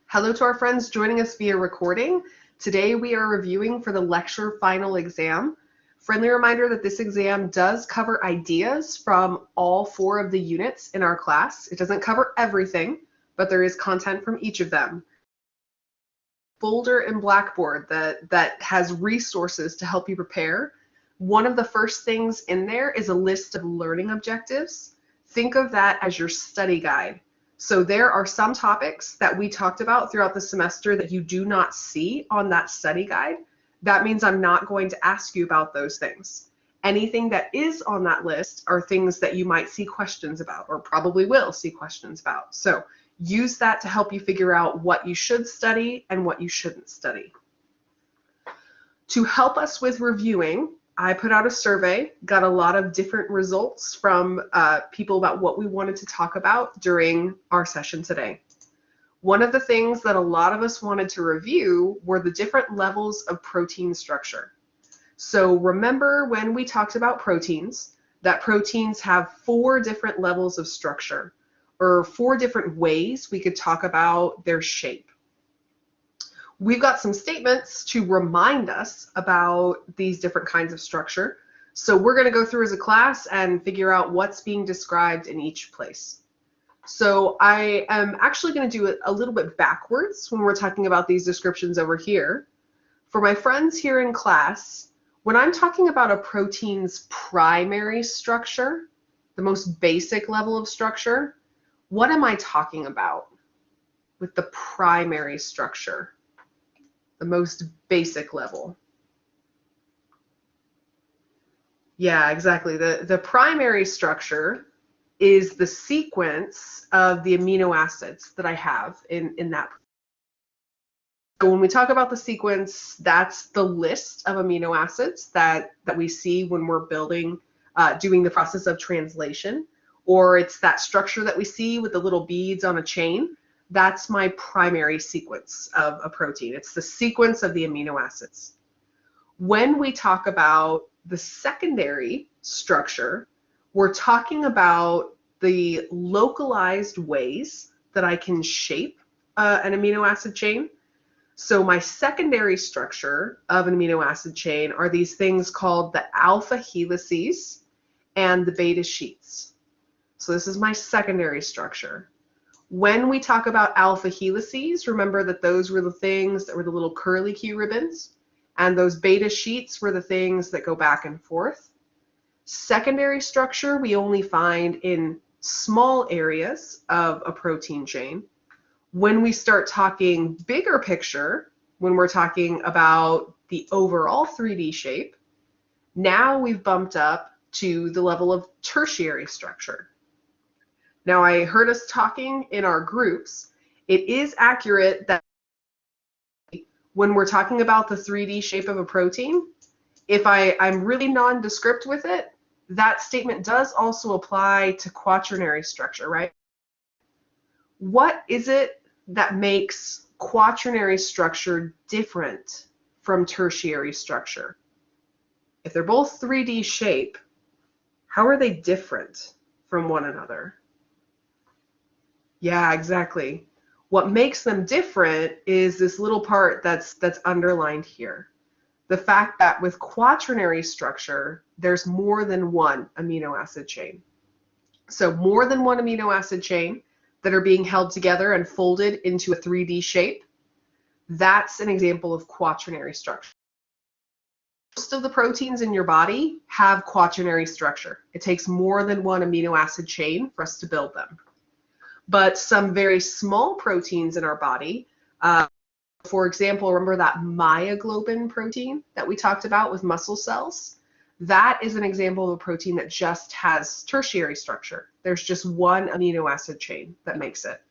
Hello to our friends joining us via recording. Today we are reviewing for the lecture final exam. Friendly reminder that this exam does cover ideas from all 4 of the units in our class. It doesn't cover everything, but there is content from each of them. Folder in Blackboard that has resources to help you prepare. One of the first things in there is a list of learning objectives. Think of that as your study guide. So there are some topics that we talked about throughout the semester that you do not see on that study guide. That means I'm not going to ask you about those things. Anything that is on that list are things that you might see questions about, or probably will see questions about. So use that to help you figure out what you should study and what you shouldn't study. To help us with reviewing, I put out a survey, got a lot of different results from people about what we wanted to talk about during our session today. One of the things that a lot of us wanted to review were the different levels of protein structure. So remember when we talked about proteins, that proteins have 4 different levels of structure, or 4 different ways we could talk about their shape. We've got some statements to remind us about these different kinds of structure. So we're going to go through as a class and figure out what's being described in each place. So I am actually going to do it a little bit backwards when we're talking about these descriptions over here. For my friends here in class, when I'm talking about a protein's primary structure, the most basic level of structure, what am I talking about with the primary structure? The most basic level. Yeah, exactly. The primary structure is the sequence of the amino acids that I have in that. So when we talk about the sequence, that's the list of amino acids that we see when we're building, doing the process of translation, or it's that structure that we see with the little beads on a chain. That's my primary sequence of a protein. It's the sequence of the amino acids. When we talk about the secondary structure, we're talking about the localized ways that I can shape an amino acid chain. So my secondary structure of an amino acid chain are these things called the alpha helices and the beta sheets. So this is my secondary structure. When we talk about alpha helices, remember that those were the things that were the little curlicue ribbons, and those beta sheets were the things that go back and forth. Secondary structure we only find in small areas of a protein chain. When we start talking bigger picture, when we're talking about the overall 3D shape, now we've bumped up to the level of tertiary structure. Now, I heard us talking in our groups. It is accurate that when we're talking about the 3D shape of a protein, if I'm really nondescript with it, that statement does also apply to quaternary structure, right? What is it that makes quaternary structure different from tertiary structure? If they're both 3D shape, how are they different from one another? Yeah, exactly. What makes them different is this little part that's underlined here. The fact that with quaternary structure, there's more than one amino acid chain. So more than one amino acid chain that are being held together and folded into a 3D shape. That's an example of quaternary structure. Most of the proteins in your body have quaternary structure. It takes more than one amino acid chain for us to build them. But some very small proteins in our body, for example, remember that myoglobin protein that we talked about with muscle cells? That is an example of a protein that just has tertiary structure. There's just one amino acid chain that makes it.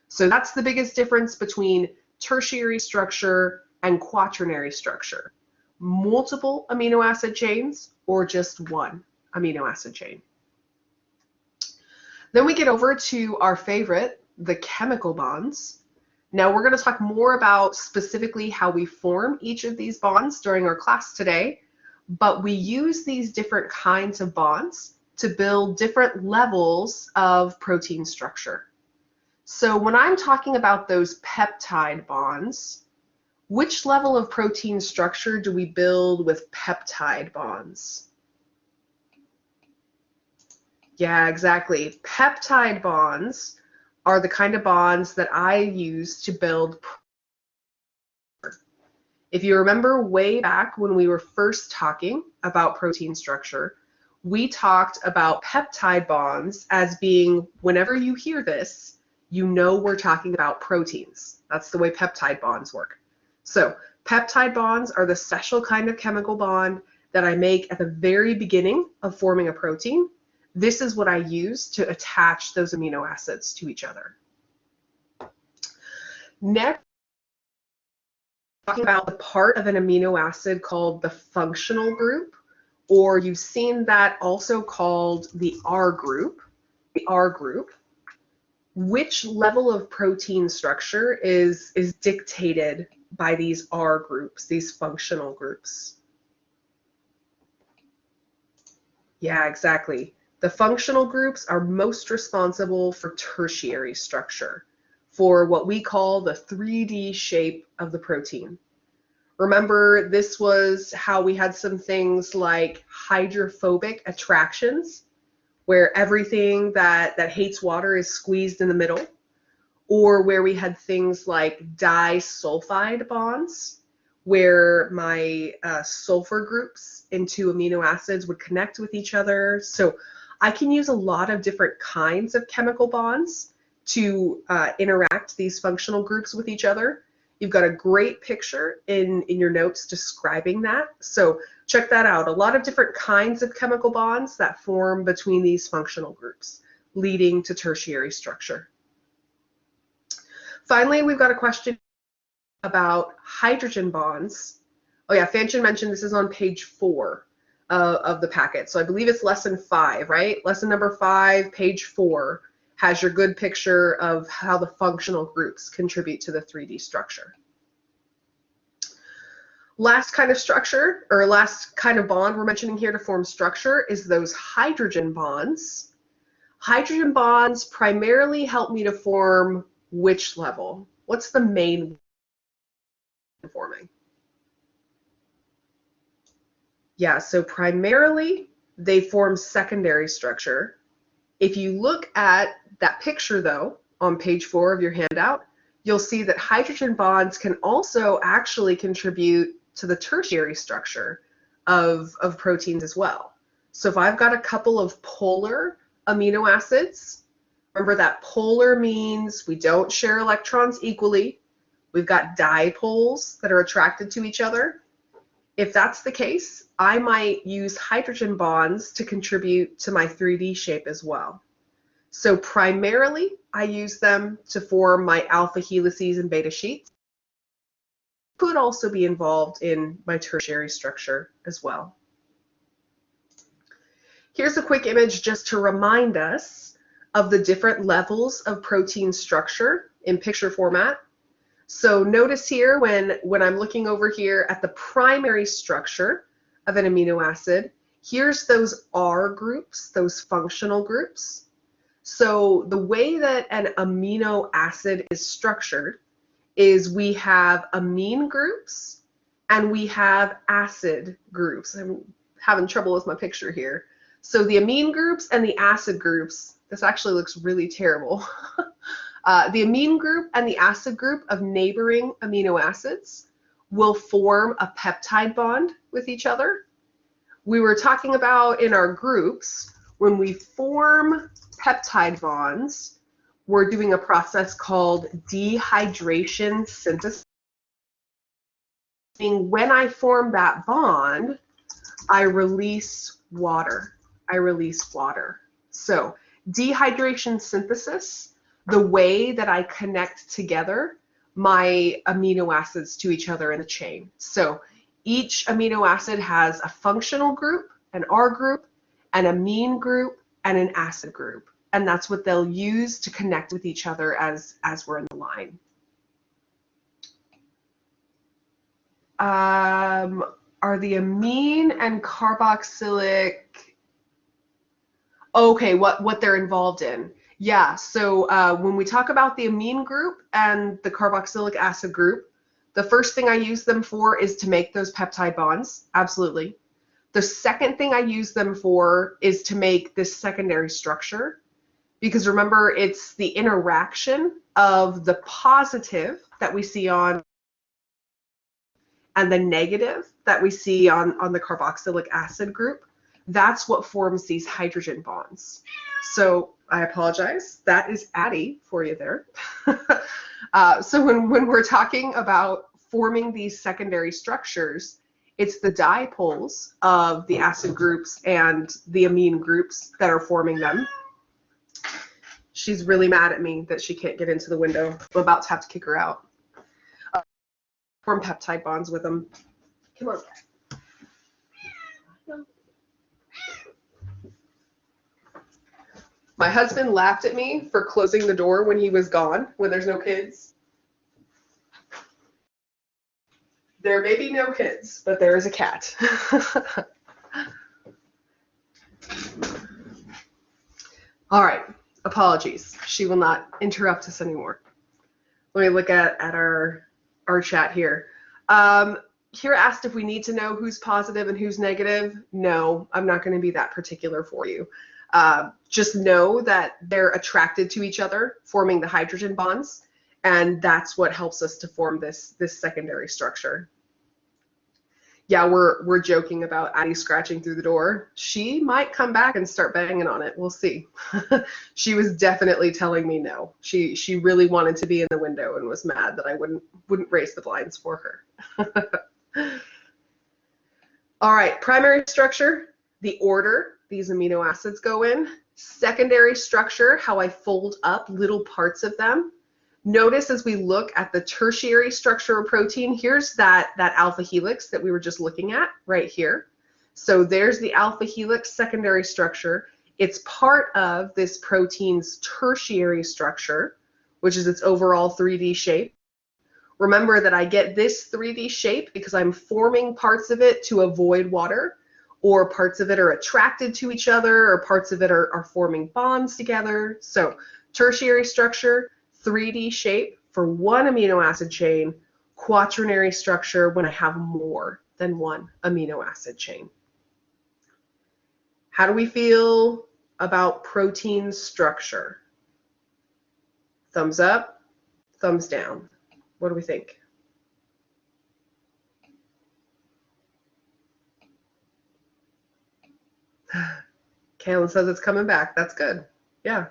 So that's the biggest difference between tertiary structure and quaternary structure. Multiple amino acid chains or just one amino acid chain. Then we get over to our favorite, the chemical bonds. Now we're going to talk more about specifically how we form each of these bonds during our class today, but we use these different kinds of bonds to build different levels of protein structure. So when I'm talking about those peptide bonds, which level of protein structure do we build with peptide bonds? Yeah, exactly. Peptide bonds are the kind of bonds that I use to build. If you remember way back when we were first talking about protein structure, we talked about peptide bonds as being, whenever you hear this, you know we're talking about proteins. That's the way peptide bonds work. So peptide bonds are the special kind of chemical bond that I make at the very beginning of forming a protein. This is what I use to attach those amino acids to each other. Next, talking about the part of an amino acid called the functional group, or you've seen that also called the R group. The R group. Which level of protein structure is dictated by these R groups, these functional groups? Yeah, exactly. The functional groups are most responsible for tertiary structure, for what we call the 3D shape of the protein. Remember, this was how we had some things like hydrophobic attractions, where everything that hates water is squeezed in the middle, or where we had things like disulfide bonds, where my sulfur groups into amino acids would connect with each other. So I can use a lot of different kinds of chemical bonds to interact these functional groups with each other. You've got a great picture in your notes describing that. So check that out. A lot of different kinds of chemical bonds that form between these functional groups, leading to tertiary structure. Finally, we've got a question about hydrogen bonds. Oh yeah, Fanchin mentioned this is on page 4 of the packet. So I believe it's lesson 5, right? Lesson number 5, page 4, has your good picture of how the functional groups contribute to the 3D structure. Last kind of structure, or last kind of bond we're mentioning here to form structure, is those hydrogen bonds. Hydrogen bonds primarily help me to form which level? What's the main forming? Yeah, so primarily they form secondary structure. If you look at that picture though, on page 4 of your handout, you'll see that hydrogen bonds can also actually contribute to the tertiary structure of proteins as well. So if I've got a couple of polar amino acids, remember that polar means we don't share electrons equally. We've got dipoles that are attracted to each other. If that's the case, I might use hydrogen bonds to contribute to my 3D shape as well. So primarily, I use them to form my alpha helices and beta sheets. Could also be involved in my tertiary structure as well. Here's a quick image just to remind us of the different levels of protein structure in picture format. So notice here when I'm looking over here at the primary structure of an amino acid, here's those R groups, those functional groups. So the way that an amino acid is structured is we have amine groups and we have acid groups. I'm having trouble with my picture here. So the amine groups and the acid groups, this actually looks really terrible. The amine group and the acid group of neighboring amino acids will form a peptide bond with each other. We were talking about in our groups, when we form peptide bonds, we're doing a process called dehydration synthesis. When I form that bond, I release water. So dehydration synthesis, the way that I connect together my amino acids to each other in a chain. So each amino acid has a functional group, an R group, an amine group, and an acid group. And that's what they'll use to connect with each other as we're in the line. Are the amine and carboxylic, okay, what they're involved in? Yeah, so when we talk about the amine group and the carboxylic acid group, the first thing I use them for is to make those peptide bonds, absolutely. The second thing I use them for is to make this secondary structure, because remember, it's the interaction of the positive that we see on and the negative that we see on the carboxylic acid group. That's what forms these hydrogen bonds. So I apologize. That is Addie for you there. So when we're talking about forming these secondary structures, it's the dipoles of the acid groups and the amine groups that are forming them. She's really mad at me that she can't get into the window. I'm about to have to kick her out. Form peptide bonds with them. Come on. My husband laughed at me for closing the door when he was gone, when there's no kids. There may be no kids, but there is a cat. All right, apologies. She will not interrupt us anymore. Let me look at our chat here. Here asked if we need to know who's positive and who's negative. No, I'm not going to be that particular for you. Just know that they're attracted to each other, forming the hydrogen bonds, and that's what helps us to form this secondary structure. Yeah, we're joking about Addie scratching through the door. She might come back and start banging on it. We'll see. She was definitely telling me no. She really wanted to be in the window and was mad that I wouldn't raise the blinds for her. All right, primary structure, the order these amino acids go in. Secondary structure, how I fold up little parts of them. Notice as we look at the tertiary structure of protein, here's that alpha helix that we were just looking at right here. So there's the alpha helix secondary structure. It's part of this protein's tertiary structure, which is its overall 3D shape. Remember that I get this 3D shape because I'm forming parts of it to avoid water, or parts of it are attracted to each other, or parts of it are forming bonds together. So tertiary structure, 3D shape for one amino acid chain, quaternary structure when I have more than one amino acid chain. How do we feel about protein structure? Thumbs up, thumbs down. What do we think? Kaylin says it's coming back. That's good. Yeah.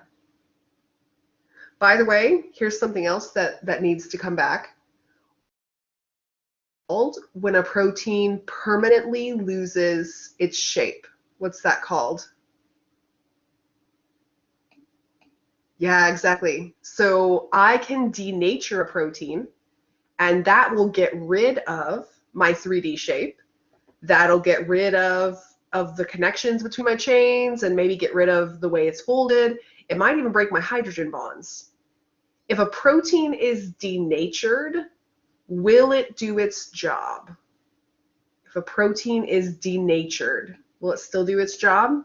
By the way, here's something else that needs to come back. When a protein permanently loses its shape. What's that called? Yeah, exactly. So I can denature a protein, and that will get rid of my 3D shape. That'll get rid of the connections between my chains and maybe get rid of the way it's folded. It might even break my hydrogen bonds. If a protein is denatured, will it do its job? If a protein is denatured, will it still do its job?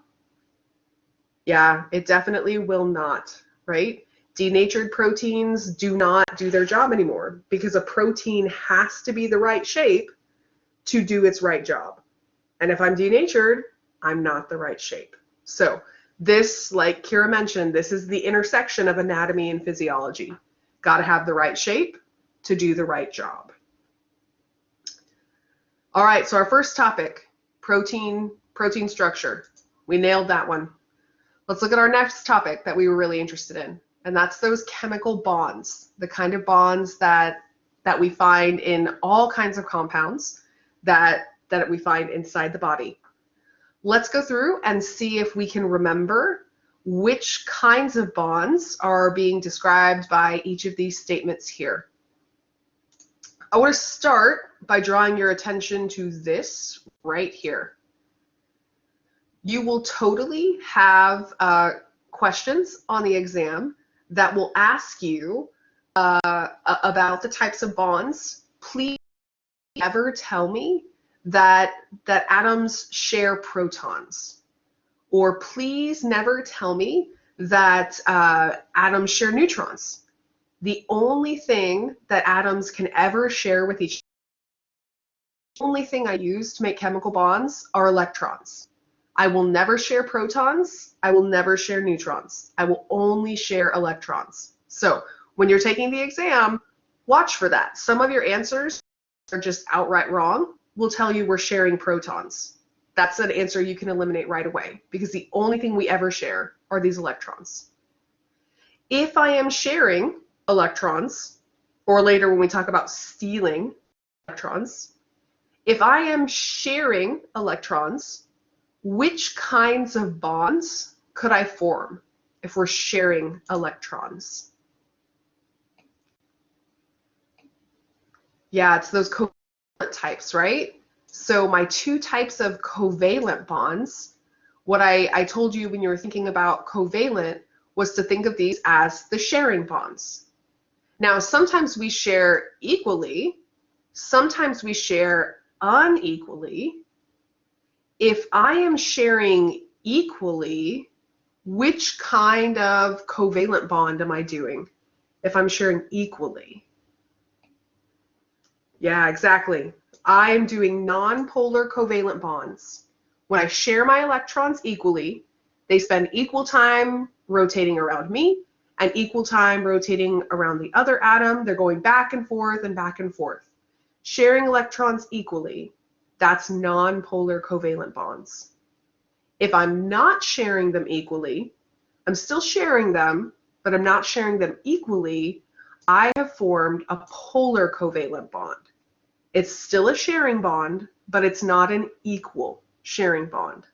Yeah, it definitely will not, right? Denatured proteins do not do their job anymore because a protein has to be the right shape to do its right job. And if I'm denatured, I'm not the right shape. So this, like Kira mentioned, this is the intersection of anatomy and physiology. Got to have the right shape to do the right job. All right, so our first topic, protein structure. We nailed that one. Let's look at our next topic that we were really interested in, and that's those chemical bonds, the kind of bonds that we find in all kinds of compounds that we find inside the body. Let's go through and see if we can remember which kinds of bonds are being described by each of these statements here. I want to start by drawing your attention to this right here. You will totally have questions on the exam that will ask you about the types of bonds. Please never tell me that atoms share protons. Or please never tell me that atoms share neutrons. The only thing that atoms can ever share with each other, the only thing I use to make chemical bonds are electrons. I will never share protons. I will never share neutrons. I will only share electrons. So when you're taking the exam, watch for that. Some of your answers are just outright wrong. Will tell you we're sharing protons. That's an answer you can eliminate right away because the only thing we ever share are these electrons. If I am sharing electrons, or later when we talk about stealing electrons, if I am sharing electrons, which kinds of bonds could I form if we're sharing electrons? Yeah, it's those covalent types, right? So my two types of covalent bonds, what I told you when you were thinking about covalent was to think of these as the sharing bonds. Now, sometimes we share equally, sometimes we share unequally. If I am sharing equally, which kind of covalent bond am I doing if I'm sharing equally? Yeah, exactly. I'm doing nonpolar covalent bonds. When I share my electrons equally, they spend equal time rotating around me and equal time rotating around the other atom. They're going back and forth and back and forth. Sharing electrons equally, that's nonpolar covalent bonds. If I'm not sharing them equally, I'm still sharing them, but I'm not sharing them equally, I have formed a polar covalent bond. It's still a sharing bond, but it's not an equal sharing bond.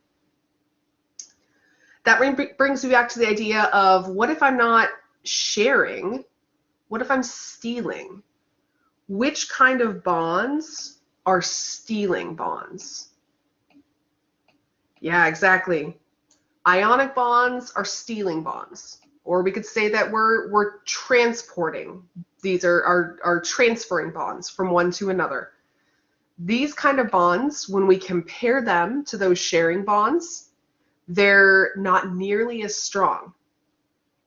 That brings me back to the idea of what if I'm not sharing? What if I'm stealing? Which kind of bonds are stealing bonds? Yeah, exactly. Ionic bonds are stealing bonds. Or we could say that we're transporting. These are transferring bonds from one to another. These kind of bonds, when we compare them to those sharing bonds, they're not nearly as strong.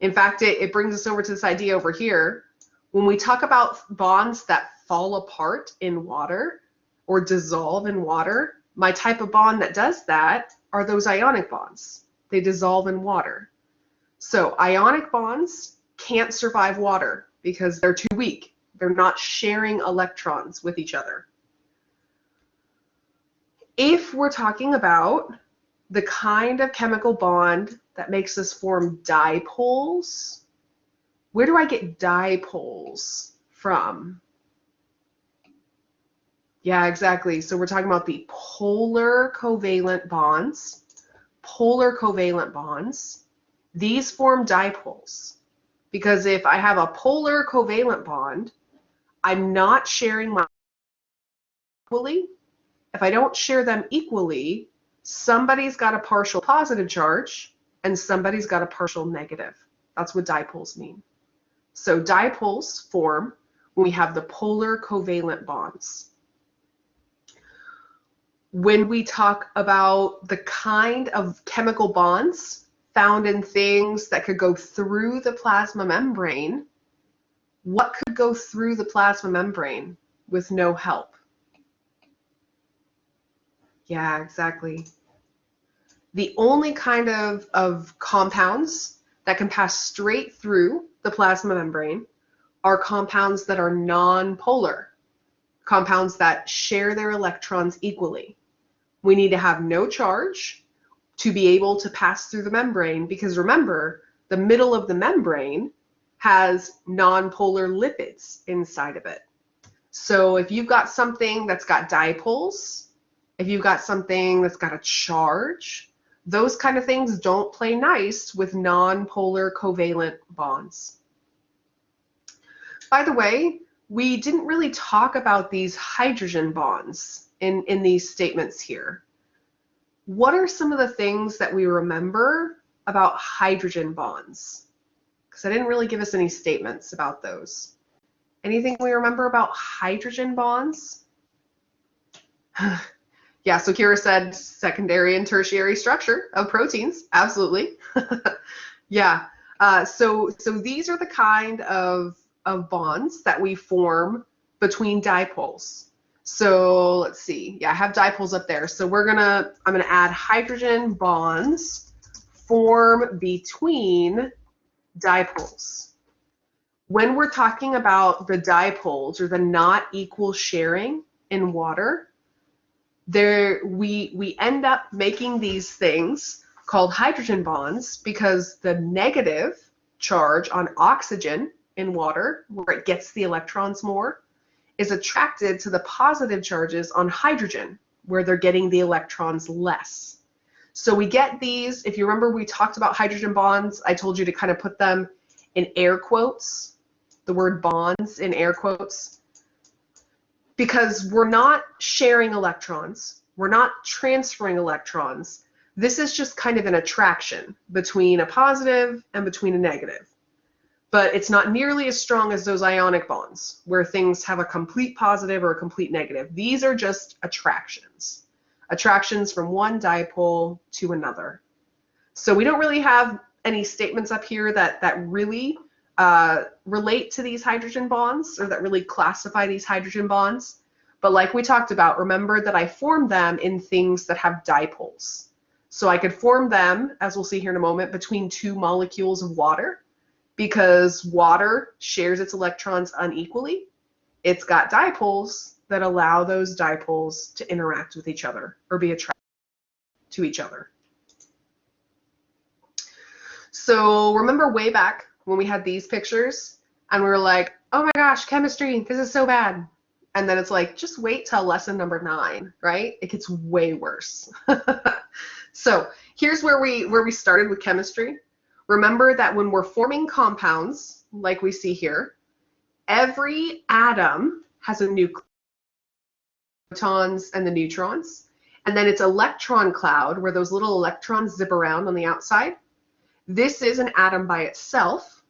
In fact, it brings us over to this idea over here. When we talk about bonds that fall apart in water or dissolve in water, my type of bond that does that are those ionic bonds. They dissolve in water. So ionic bonds can't survive water because they're too weak. They're not sharing electrons with each other. If we're talking about the kind of chemical bond that makes us form dipoles, where do I get dipoles from? Yeah, exactly. So we're talking about the polar covalent bonds. Polar covalent bonds. These form dipoles because if I have a polar covalent bond, I'm not sharing my equally. If I don't share them equally, somebody's got a partial positive charge and somebody's got a partial negative. That's what dipoles mean. So dipoles form when we have the polar covalent bonds. When we talk about the kind of chemical bonds found in things that could go through the plasma membrane, what could go through the plasma membrane with no help? Yeah, exactly. The only kind of compounds that can pass straight through the plasma membrane are compounds that are non-polar, compounds that share their electrons equally. We need to have no charge to be able to pass through the membrane because remember, the middle of the membrane has non-polar lipids inside of it. So if you've got something that's got dipoles, if you've got something that's got a charge, those kind of things don't play nice with non-polar covalent bonds. By the way, we didn't really talk about these hydrogen bonds in these statements here. What are some of the things that we remember about hydrogen bonds? Because I didn't really give us any statements about those. Anything we remember about hydrogen bonds? Yeah, so Kira said secondary and tertiary structure of proteins. Absolutely. Yeah. So these are the kind of bonds that we form between dipoles. So let's see. Yeah, I have dipoles up there. So I'm gonna add hydrogen bonds form between dipoles. When we're talking about the dipoles or the not equal sharing in water, we end up making these things called hydrogen bonds because the negative charge on oxygen in water, where it gets the electrons more, is attracted to the positive charges on hydrogen, where they're getting the electrons less. So we get these, if you remember we talked about hydrogen bonds, I told you to kind of put them in air quotes, the word bonds in air quotes, because we're not sharing electrons, we're not transferring electrons. This is just kind of an attraction between a positive and between a negative. But it's not nearly as strong as those ionic bonds, where things have a complete positive or a complete negative. These are just attractions. Attractions from one dipole to another. So we don't really have any statements up here that really relate to these hydrogen bonds or that really classify these hydrogen bonds. But like we talked about, remember that I formed them in things that have dipoles. So I could form them, as we'll see here in a moment, between two molecules of water, because water shares its electrons unequally. It's got dipoles that allow those dipoles to interact with each other or be attracted to each other. So remember way back when we had these pictures and we were like, oh my gosh, chemistry, this is so bad. And then it's like, just wait till lesson number 9, right? It gets way worse. So here's where we started with chemistry. Remember that when we're forming compounds, like we see here, every atom has a nucleus, protons and the neutrons, and then it's electron cloud where those little electrons zip around on the outside. This is an atom by itself.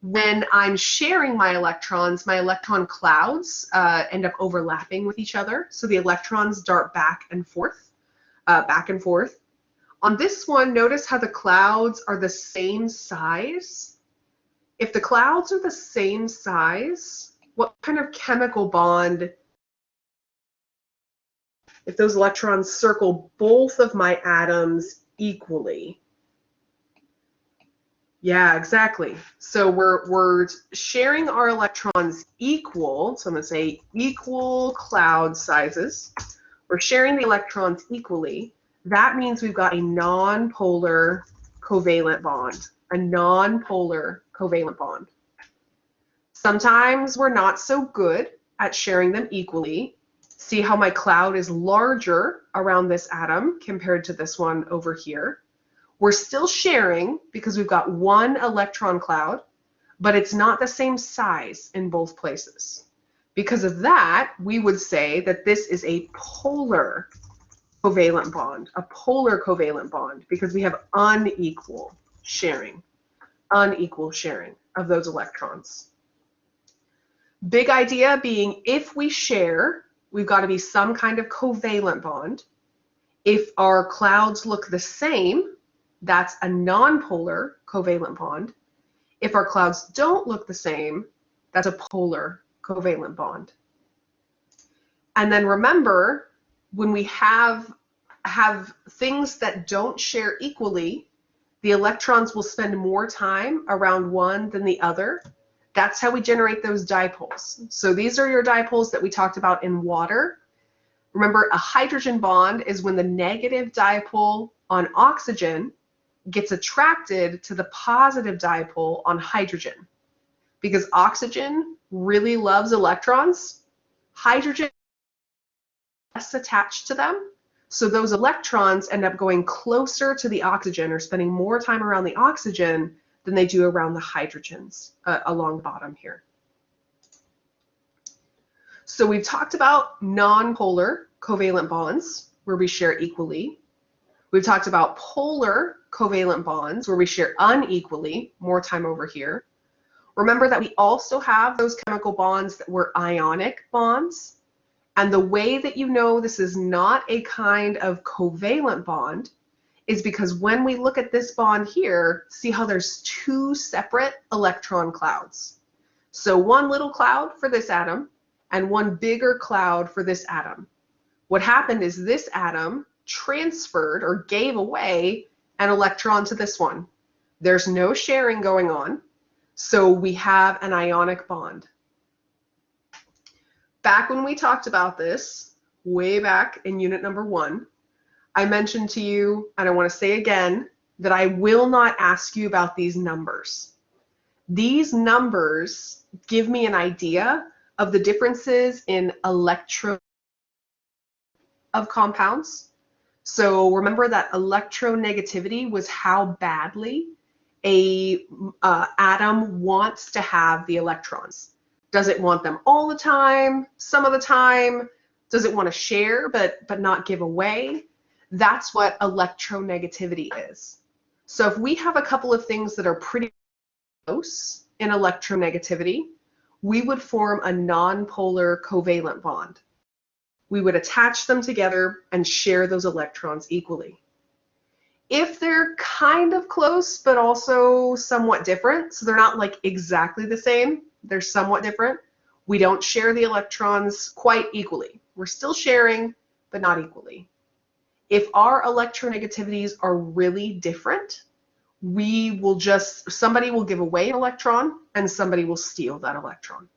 When I'm sharing my electron clouds end up overlapping with each other, so the electrons dart back and forth, back and forth. On this one, notice how the clouds are the same size. If the clouds are the same size, what kind of chemical bond, if those electrons circle both of my atoms equally? Yeah, exactly. So we're sharing our electrons equal, so I'm going to say equal cloud sizes. We're sharing the electrons equally. That means we've got a non-polar covalent bond, a non-polar covalent bond. Sometimes we're not so good at sharing them equally. See how my cloud is larger around this atom compared to this one over here. We're still sharing because we've got one electron cloud, but it's not the same size in both places. Because of that, we would say that this is a polar covalent bond, because we have unequal sharing of those electrons. Big idea being, if we share, we've got to be some kind of covalent bond. If our clouds look the same, that's a nonpolar covalent bond. If our clouds don't look the same, that's a polar covalent bond. And then remember, when we have things that don't share equally, the electrons will spend more time around one than the other. That's how we generate those dipoles. So these are your dipoles that we talked about in water. Remember, a hydrogen bond is when the negative dipole on oxygen gets attracted to the positive dipole on hydrogen. Because oxygen really loves electrons, hydrogen is less attached to them. So those electrons end up going closer to the oxygen or spending more time around the oxygen than they do around the hydrogens along the bottom here. So we've talked about nonpolar covalent bonds where we share equally. We've talked about polar covalent bonds where we share unequally, more time over here. Remember that we also have those chemical bonds that were ionic bonds. And the way that you know this is not a kind of covalent bond is because when we look at this bond here, see how there's two separate electron clouds. So one little cloud for this atom and one bigger cloud for this atom. What happened is this atom transferred or gave away an electron to this one. There's no sharing going on, so we have an ionic bond. Back when we talked about this, way back in unit number 1, I mentioned to you, and I want to say again, that I will not ask you about these numbers. These numbers give me an idea of the differences in electron of compounds. So remember that electronegativity was how badly a atom wants to have the electrons. Does it want them all the time, some of the time? Does it want to share but not give away? That's what electronegativity is. So if we have a couple of things that are pretty close in electronegativity, we would form a nonpolar covalent bond. We would attach them together and share those electrons equally. If they're kind of close but also somewhat different, so they're not like exactly the same, they're somewhat different, we don't share the electrons quite equally. We're still sharing, but not equally. If our electronegativities are really different, somebody will give away an electron and somebody will steal that electron.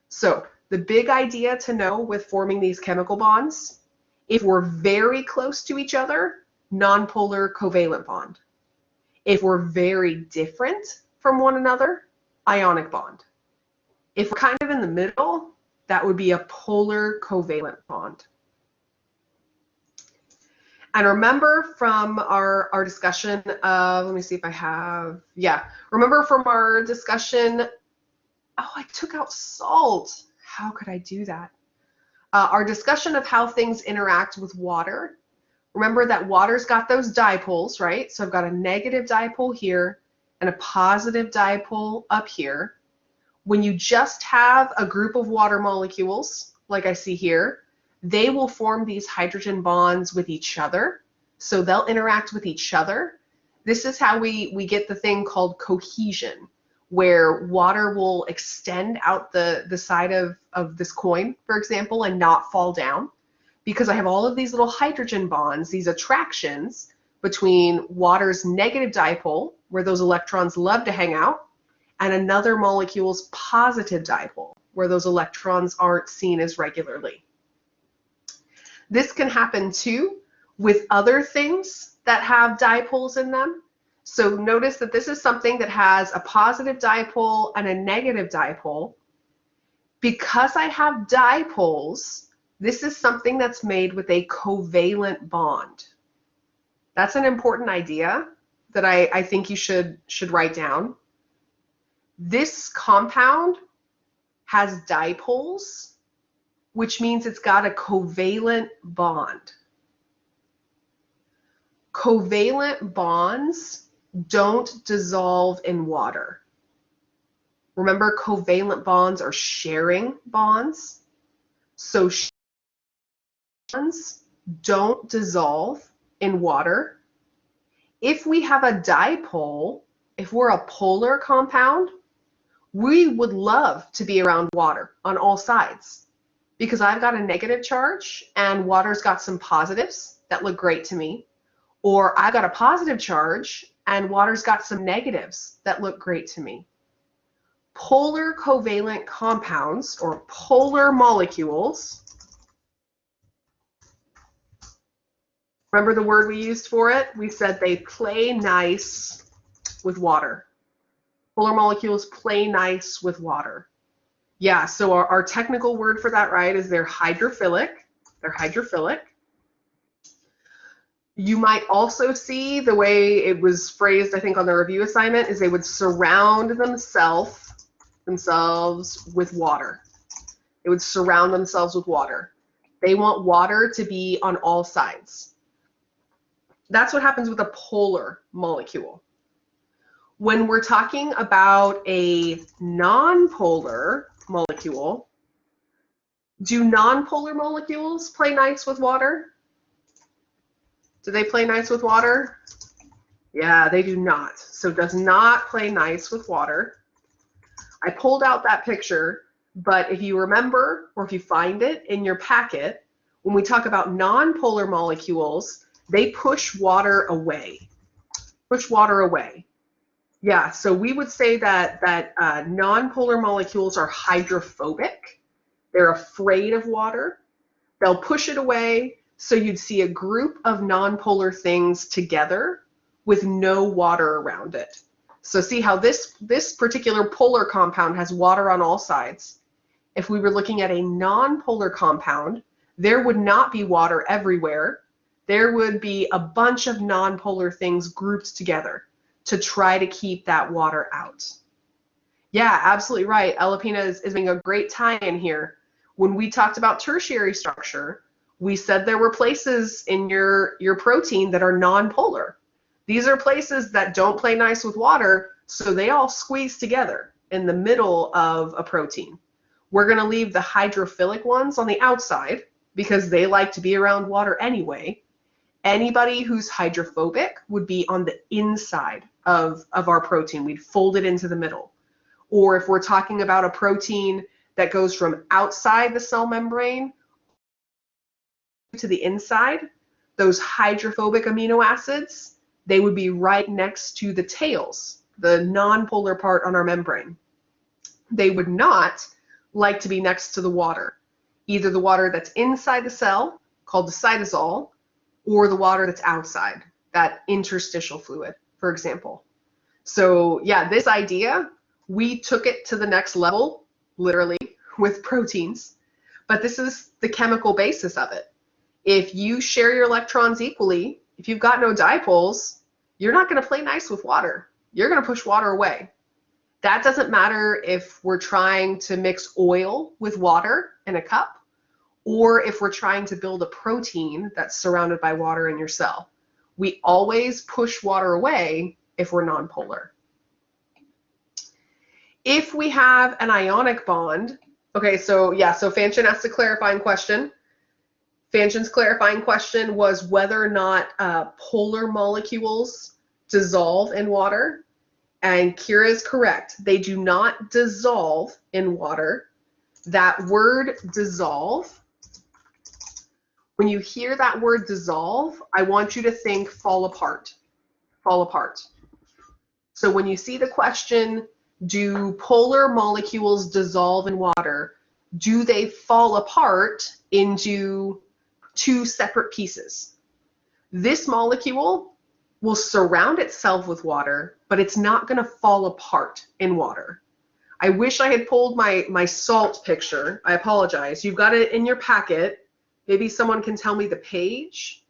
So the big idea to know with forming these chemical bonds, if we're very close to each other, nonpolar covalent bond. If we're very different from one another, ionic bond. If we're kind of in the middle, that would be a polar covalent bond. And remember from our discussion of, let me see if I have, yeah. Remember from our discussion, oh, I took out salt. How could I do that? Our discussion of how things interact with water. Remember that water's got those dipoles, right? So I've got a negative dipole here and a positive dipole up here. When you just have a group of water molecules, like I see here, they will form these hydrogen bonds with each other. So they'll interact with each other. This is how we get the thing called cohesion, where water will extend out the side of this coin, for example, and not fall down. Because I have all of these little hydrogen bonds, these attractions between water's negative dipole, where those electrons love to hang out, and another molecule's positive dipole, where those electrons aren't seen as regularly. This can happen too with other things that have dipoles in them. So notice that this is something that has a positive dipole and a negative dipole. Because I have dipoles, this is something that's made with a covalent bond. That's an important idea that I think you should write down. This compound has dipoles, which means it's got a covalent bond. Covalent bonds don't dissolve in water. Remember, covalent bonds are sharing bonds. So bonds don't dissolve in water. If we have a dipole, if we're a polar compound, we would love to be around water on all sides because I've got a negative charge and water's got some positives that look great to me. Or I've got a positive charge and water's got some negatives that look great to me. Polar covalent compounds or polar molecules, remember the word we used for it? We said they play nice with water. Polar molecules play nice with water. Yeah, so our technical word for that, right, is they're hydrophilic. They're hydrophilic. You might also see the way it was phrased, I think, on the review assignment, is they would surround themselves with water. They would surround themselves with water. They want water to be on all sides. That's what happens with a polar molecule. When we're talking about a nonpolar molecule, do nonpolar molecules play nice with water? Do they play nice with water? Yeah, they do not. So does not play nice with water. I pulled out that picture, but if you remember, or if you find it in your packet, when we talk about nonpolar molecules, they push water away. Push water away. Yeah, so we would say that nonpolar molecules are hydrophobic. They're afraid of water. They'll push it away. So you'd see a group of nonpolar things together with no water around it. So see how this particular polar compound has water on all sides. If we were looking at a nonpolar compound, there would not be water everywhere. There would be a bunch of nonpolar things grouped together to try to keep that water out. Yeah, absolutely right. Elapina is being a great tie-in here. When we talked about tertiary structure, we said there were places in your protein that are nonpolar. These are places that don't play nice with water, so they all squeeze together in the middle of a protein. We're going to leave the hydrophilic ones on the outside because they like to be around water anyway. Anybody who's hydrophobic would be on the inside of our protein. We'd fold it into the middle. Or if we're talking about a protein that goes from outside the cell membrane to the inside, those hydrophobic amino acids, they would be right next to the tails, the nonpolar part on our membrane. They would not like to be next to the water, either the water that's inside the cell, called the cytosol, or the water that's outside, that interstitial fluid, for example. So yeah, this idea, we took it to the next level, literally, with proteins, but this is the chemical basis of it. If you share your electrons equally, if you've got no dipoles, you're not going to play nice with water. You're going to push water away. That doesn't matter if we're trying to mix oil with water in a cup, or if we're trying to build a protein that's surrounded by water in your cell. We always push water away if we're nonpolar. If we have an ionic bond, okay, so yeah, so Fanshin asked a clarifying question. Fanshin's clarifying question was whether or not polar molecules dissolve in water. And Kira is correct. They do not dissolve in water. That word dissolve, when you hear that word dissolve, I want you to think fall apart. Fall apart. So when you see the question, do polar molecules dissolve in water? Do they fall apart into two separate pieces? This molecule will surround itself with water, but it's not going to fall apart in water. I wish I had pulled my salt picture. I apologize. You've got it in your packet. Maybe someone can tell me the page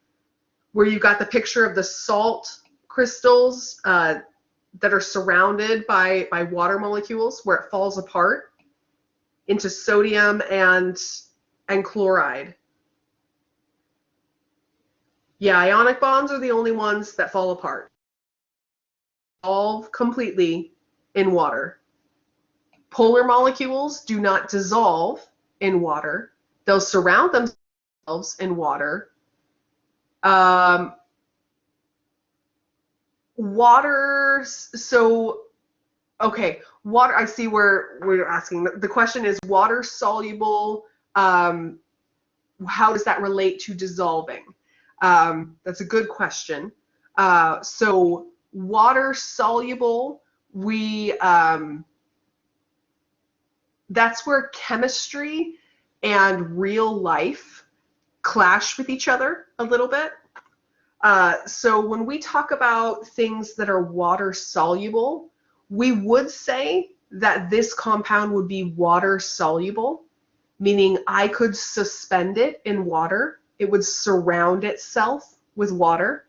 where you've got the picture of the salt crystals that are surrounded by water molecules, where it falls apart into sodium and chloride. Yeah, ionic bonds are the only ones that fall apart. Dissolve completely in water. Polar molecules do not dissolve in water. They'll surround themselves in water. Water, so, okay, water, I see where we're asking. The question is water soluble, how does that relate to dissolving? That's a good question. So water soluble, that's where chemistry and real life clash with each other a little bit. So when we talk about things that are water soluble, we would say that this compound would be water soluble, meaning I could suspend it in water. It would surround itself with water.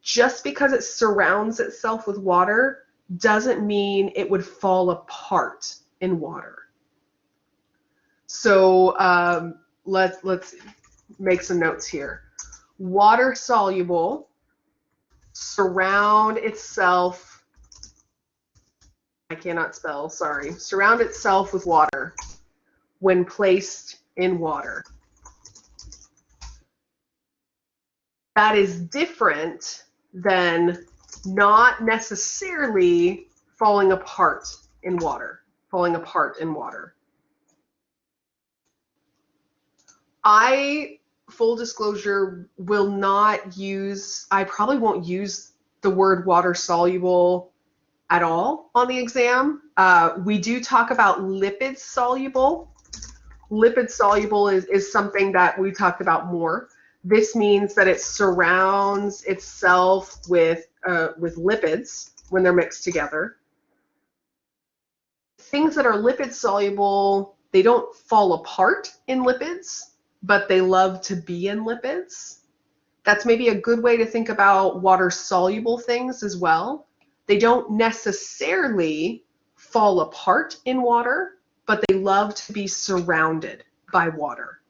Just because it surrounds itself with water doesn't mean it would fall apart in water. So let's make some notes here. Water soluble, surround itself, I cannot spell, sorry, surround itself with water when placed in water. That is different than not necessarily falling apart in water. Full disclosure, will not use, I probably won't use the word water soluble at all on the exam. We do talk about lipid soluble. Lipid soluble is something that we talked about more. This means that it surrounds itself with lipids when they're mixed together. Things that are lipid soluble, they don't fall apart in lipids, but they love to be in lipids. That's maybe a good way to think about water soluble things as well. They don't necessarily fall apart in water, but they love to be surrounded by water.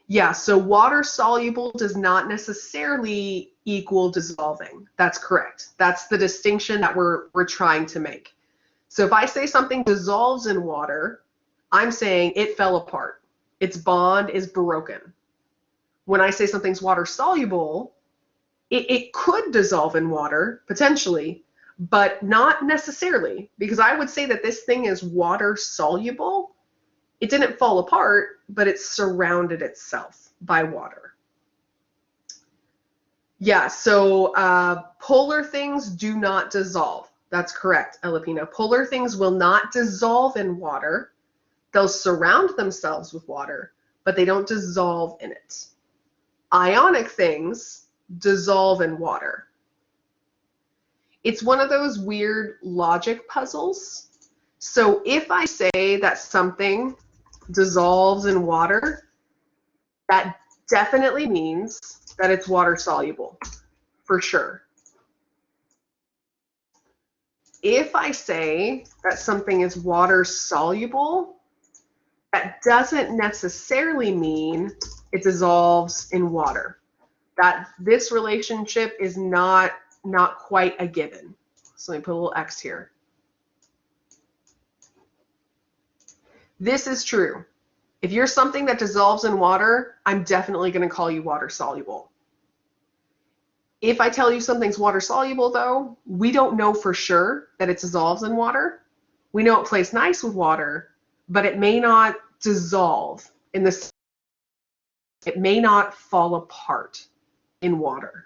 Yeah, so water soluble does not necessarily equal dissolving. That's correct. That's the distinction that we're trying to make. So if I say something dissolves in water, I'm saying it fell apart. Its bond is broken. When I say something's water soluble, it could dissolve in water, potentially, but not necessarily, because I would say that this thing is water soluble. It didn't fall apart, but it surrounded itself by water. Yeah, so polar things do not dissolve. That's correct, Elipina. Polar things will not dissolve in water. They'll surround themselves with water, but they don't dissolve in it. Ionic things dissolve in water. It's one of those weird logic puzzles. So if I say that something dissolves in water, that definitely means that it's water soluble, for sure. If I say that something is water soluble, that doesn't necessarily mean it dissolves in water. That this relationship is not quite a given. So let me put a little X here. This is true. If you're something that dissolves in water, I'm definitely going to call you water soluble. If I tell you something's water soluble, though, we don't know for sure that it dissolves in water. We know it plays nice with water, but it may not dissolve in the. It may not fall apart in water.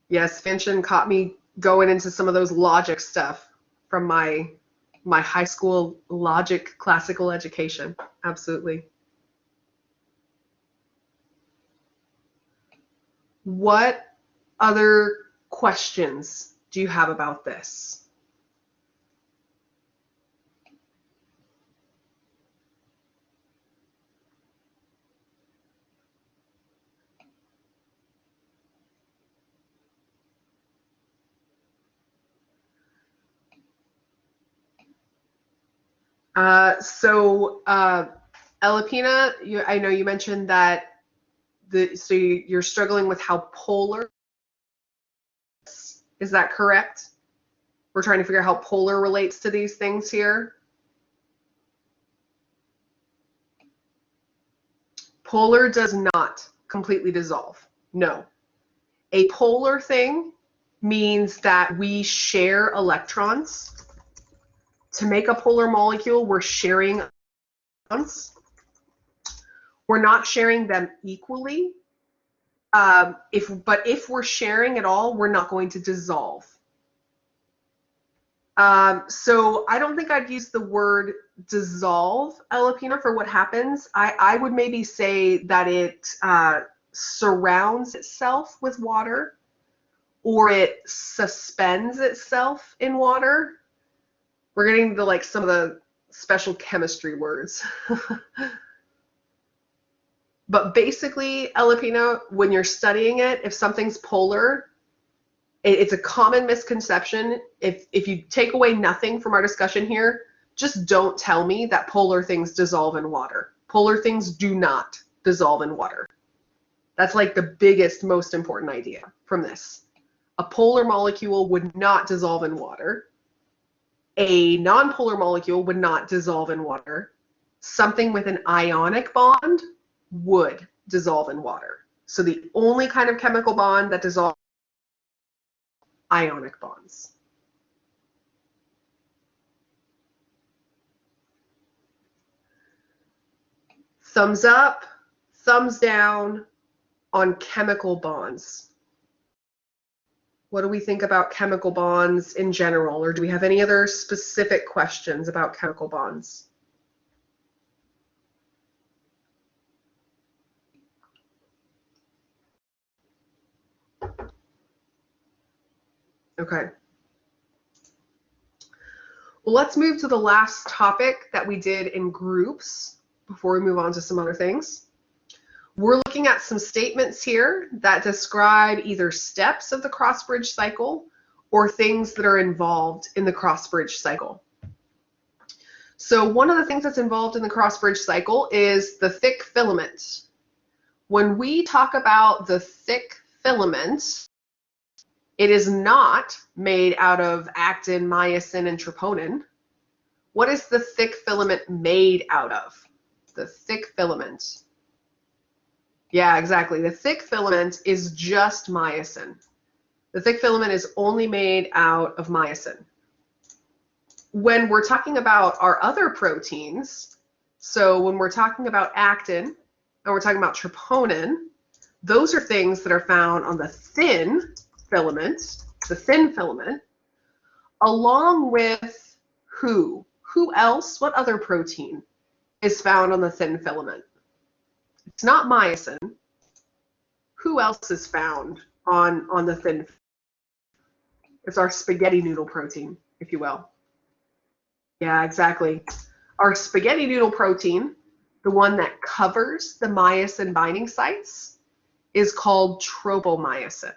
Yes, Finchon caught me going into some of those logic stuff from my high school logic classical education. Absolutely. What other questions do you have about this? Elipina, I know you mentioned that you're struggling with how polar. Is that correct? We're trying to figure out how polar relates to these things here. Polar does not completely dissolve. No. A polar thing means that we share electrons. To make a polar molecule, we're sharing electrons. We're not sharing them equally. But if we're sharing at all, we're not going to dissolve. So I don't think I'd use the word dissolve, Elipina, for what happens. I would maybe say that it surrounds itself with water, or it suspends itself in water. We're getting to like some of the special chemistry words. But basically, Elipina, when you're studying it, if something's polar, it's a common misconception. If you take away nothing from our discussion here, just don't tell me that polar things dissolve in water. Polar things do not dissolve in water. That's like the biggest, most important idea from this. A polar molecule would not dissolve in water. A nonpolar molecule would not dissolve in water. Something with an ionic bond would dissolve in water. So the only kind of chemical bond that dissolves ionic bonds. Thumbs up, thumbs down on chemical bonds. What do we think about chemical bonds in general, or do we have any other specific questions about chemical bonds? Okay. Well, let's move to the last topic that we did in groups before we move on to some other things. We're looking at some statements here that describe either steps of the cross-bridge cycle or things that are involved in the cross-bridge cycle. So one of the things that's involved in the cross-bridge cycle is the thick filament. When we talk about the thick filament, it is not made out of actin, myosin, and troponin. What is the thick filament made out of? The thick filament. Yeah, exactly. The thick filament is just myosin. The thick filament is only made out of myosin. When we're talking about our other proteins, so when we're talking about actin and we're talking about troponin, those are things that are found on the thin filament, along with who? Who else? What other protein is found on the thin filament? It's not myosin. Who else is found on the thin? It's our spaghetti noodle protein, if you will. Yeah, exactly. Our spaghetti noodle protein, the one that covers the myosin binding sites, is called tropomyosin.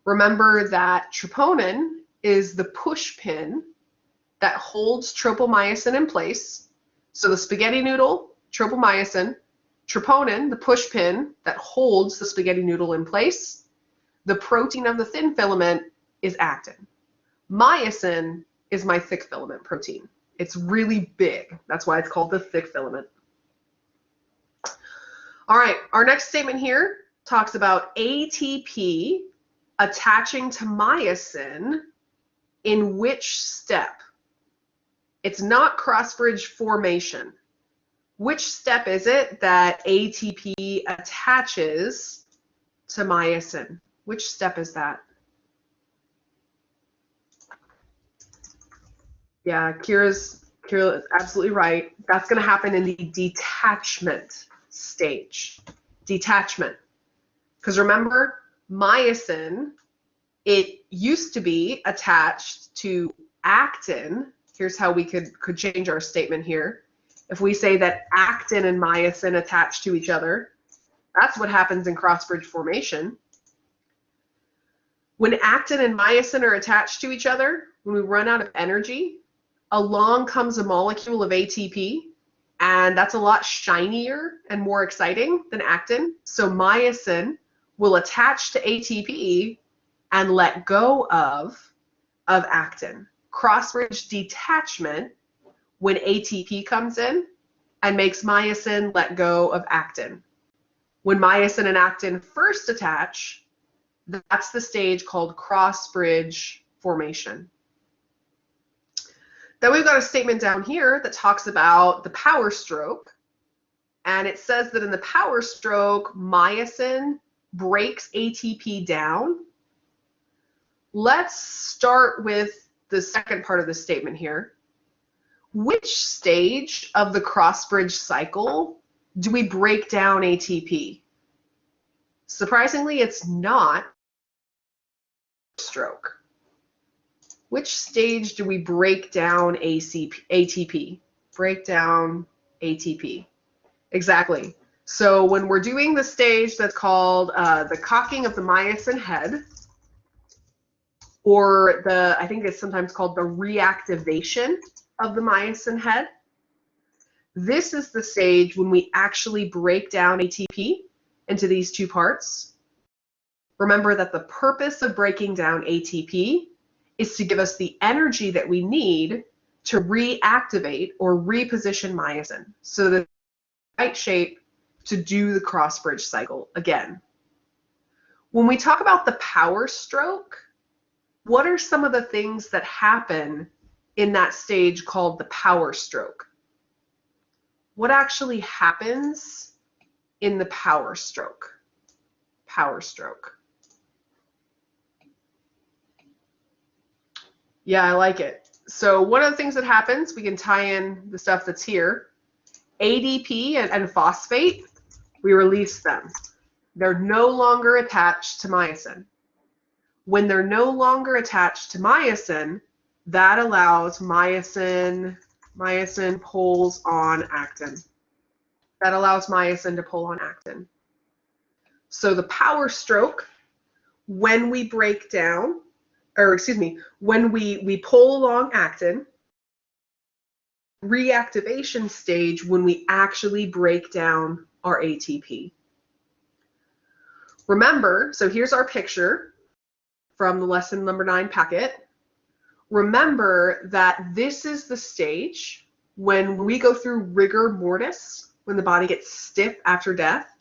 Remember that troponin is the push pin that holds tropomyosin in place. So the spaghetti noodle, tropomyosin, troponin, the push pin that holds the spaghetti noodle in place. The protein of the thin filament is actin. Myosin is my thick filament protein. It's really big. That's why it's called the thick filament. All right, our next statement here talks about ATP attaching to myosin in which step? It's not cross-bridge formation. Which step is it that ATP attaches to myosin? Which step is that? Yeah, Kira's absolutely right. That's going to happen in the detachment stage. Detachment. Because remember, myosin, it used to be attached to actin. Here's how we could change our statement here. If we say that actin and myosin attach to each other, that's what happens in cross-bridge formation. When actin and myosin are attached to each other, when we run out of energy, along comes a molecule of ATP, and that's a lot shinier and more exciting than actin. So myosin will attach to ATP and let go of actin. Cross-bridge detachment, when ATP comes in and makes myosin let go of actin. When myosin and actin first attach, that's the stage called cross-bridge formation. Then we've got a statement down here that talks about the power stroke. And it says that in the power stroke, myosin breaks ATP down. Let's start with the second part of the statement here. Which stage of the cross-bridge cycle do we break down ATP? Surprisingly, it's not stroke. Which stage do we break down ATP? Break down ATP. Exactly. So when we're doing the stage that's called the cocking of the myosin head, or I think it's sometimes called the reactivation of the myosin head, this is the stage when we actually break down ATP into these two parts. Remember that the purpose of breaking down ATP is to give us the energy that we need to reactivate or reposition myosin so that it's in the right shape to do the cross bridge cycle again. When we talk about the power stroke, what are some of the things that happen in that stage called the power stroke? What actually happens in the power stroke? Power stroke. Yeah, I like it. So one of the things that happens, we can tie in the stuff that's here. ADP and phosphate, we release them. They're no longer attached to myosin. When they're no longer attached to myosin, that allows myosin pulls on actin. That allows myosin to pull on actin. So the power stroke, when we break down, or excuse me, when we pull along actin, reactivation stage when we actually break down our ATP. Remember, so here's our picture from the lesson number 9 packet. Remember that this is the stage when we go through rigor mortis, when the body gets stiff after death.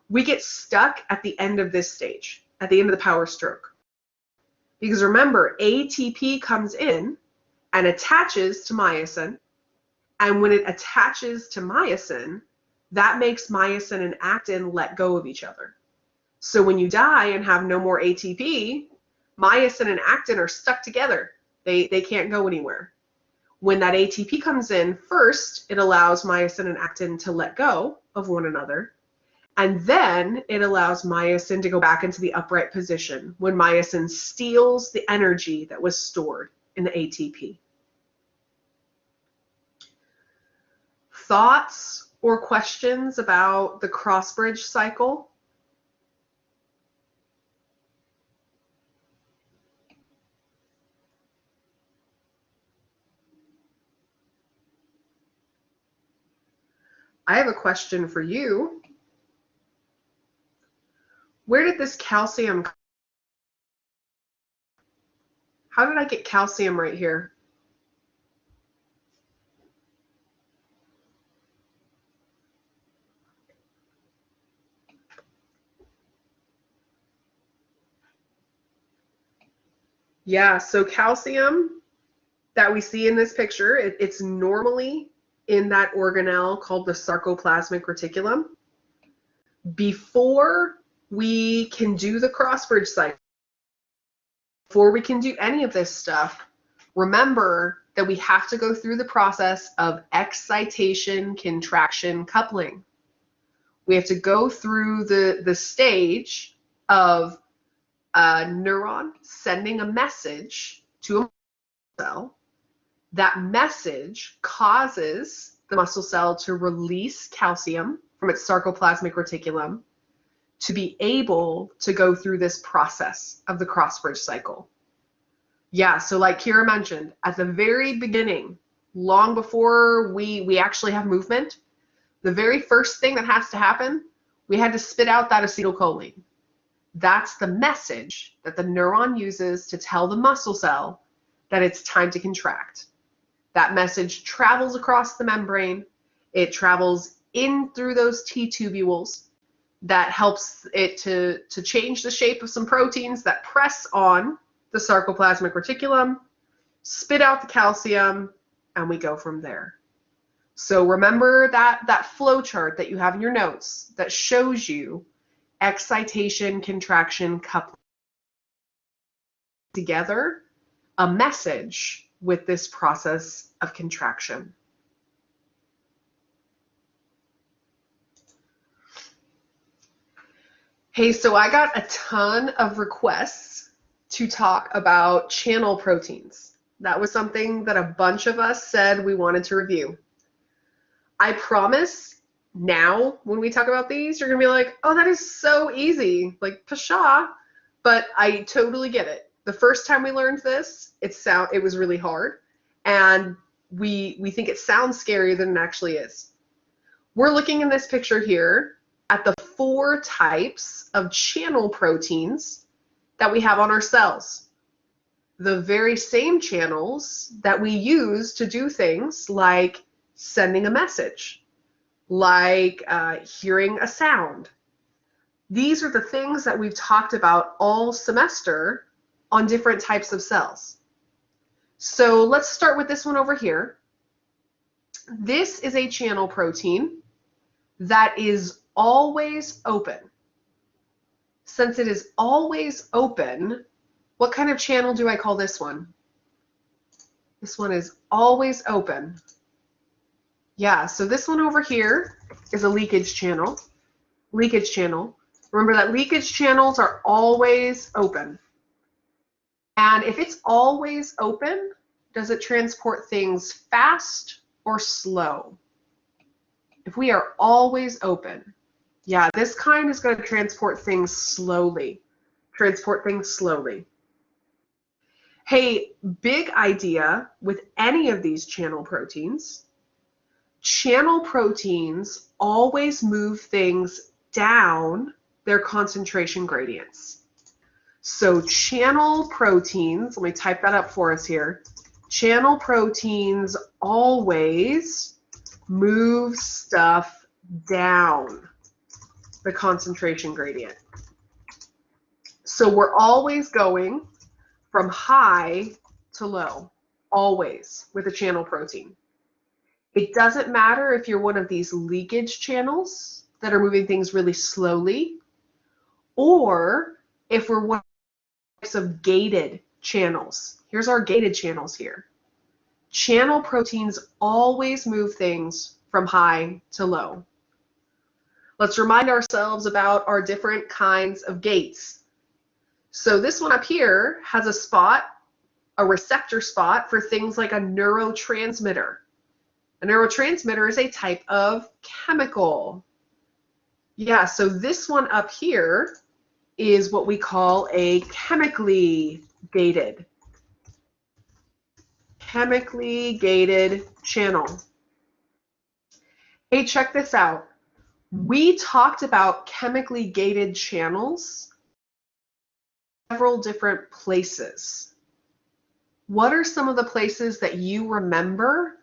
We get stuck at the end of this stage, at the end of the power stroke. Because remember, ATP comes in and attaches to myosin, and when it attaches to myosin, that makes myosin and actin let go of each other. So when you die and have no more ATP, myosin and actin are stuck together. They can't go anywhere. When that ATP comes in, first, it allows myosin and actin to let go of one another. And then it allows myosin to go back into the upright position when myosin steals the energy that was stored in the ATP. Thoughts or questions about the cross-bridge cycle? I have a question for you. Where did this calcium come? How did I get calcium right here? Yeah, so calcium that we see in this picture, it's normally in that organelle called the sarcoplasmic reticulum. Before we can do the cross-bridge cycle, before we can do any of this stuff, remember that we have to go through the process of excitation, contraction, coupling. We have to go through the stage of a neuron sending a message to a muscle cell. That message causes the muscle cell to release calcium from its sarcoplasmic reticulum to be able to go through this process of the cross-bridge cycle. Yeah, so like Kira mentioned, at the very beginning, long before we actually have movement, the very first thing that has to happen, we had to spit out that acetylcholine. That's the message that the neuron uses to tell the muscle cell that it's time to contract. That message travels across the membrane. It travels in through those T-tubules. That helps it to change the shape of some proteins that press on the sarcoplasmic reticulum, spit out the calcium, and we go from there. So remember that flow chart that you have in your notes that shows you excitation, contraction, coupling together, a message with this process of contraction. Hey, so I got a ton of requests to talk about channel proteins. That was something that a bunch of us said we wanted to review. I promise now when we talk about these, you're going to be like, oh, that is so easy, like pshaw. But I totally get it. The first time we learned this, it was really hard. And we think it sounds scarier than it actually is. We're looking in this picture here at the 4 types of channel proteins that we have on our cells. the very same channels that we use to do things like sending a message, like hearing a sound. These are the things that we've talked about all semester on different types of cells. So let's start with this one over here. This is a channel protein that is always open. Since it is always open, what kind of channel do I call this one? This one is always open. Yeah, so this one over here is a leakage channel. Leakage channel. Remember that leakage channels are always open. And if it's always open, does it transport things fast or slow? If we are always open, yeah, this kind is going to transport things slowly. Transport things slowly. Hey, big idea with any of these channel proteins always move things down their concentration gradients. So channel proteins, let me type that up for us here. Channel proteins always move stuff down the concentration gradient. So we're always going from high to low, always, with a channel protein. It doesn't matter if you're one of these leakage channels that are moving things really slowly, or if we're one of gated channels. Here's our gated channels here. Channel proteins always move things from high to low. Let's remind ourselves about our different kinds of gates. So this one up here has a spot, a receptor spot for things like a neurotransmitter. A neurotransmitter is a type of chemical. Yeah, so this one up here is what we call a chemically gated channel. Hey, check this out. We talked about chemically gated channels in several different places. What are some of the places that you remember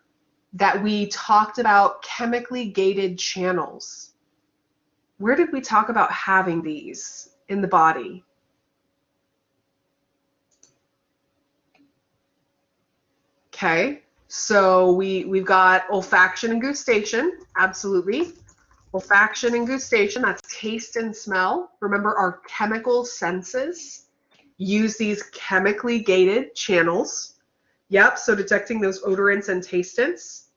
that we talked about chemically gated channels? Where did we talk about having these in the body? Okay, so we've got olfaction and gustation, absolutely. Olfaction and gustation, that's taste and smell. Remember, our chemical senses use these chemically gated channels. Yep, so detecting those odorants and tastants.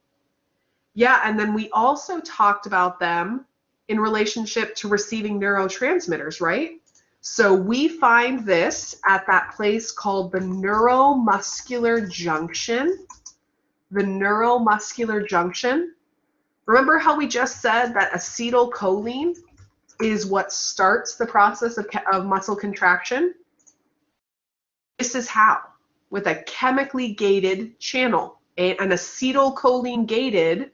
Yeah, and then we also talked about them in relationship to receiving neurotransmitters, right? So we find this at that place called the neuromuscular junction. The neuromuscular junction. Remember how we just said that acetylcholine is what starts the process of muscle contraction? This is how, with a chemically gated channel, an acetylcholine gated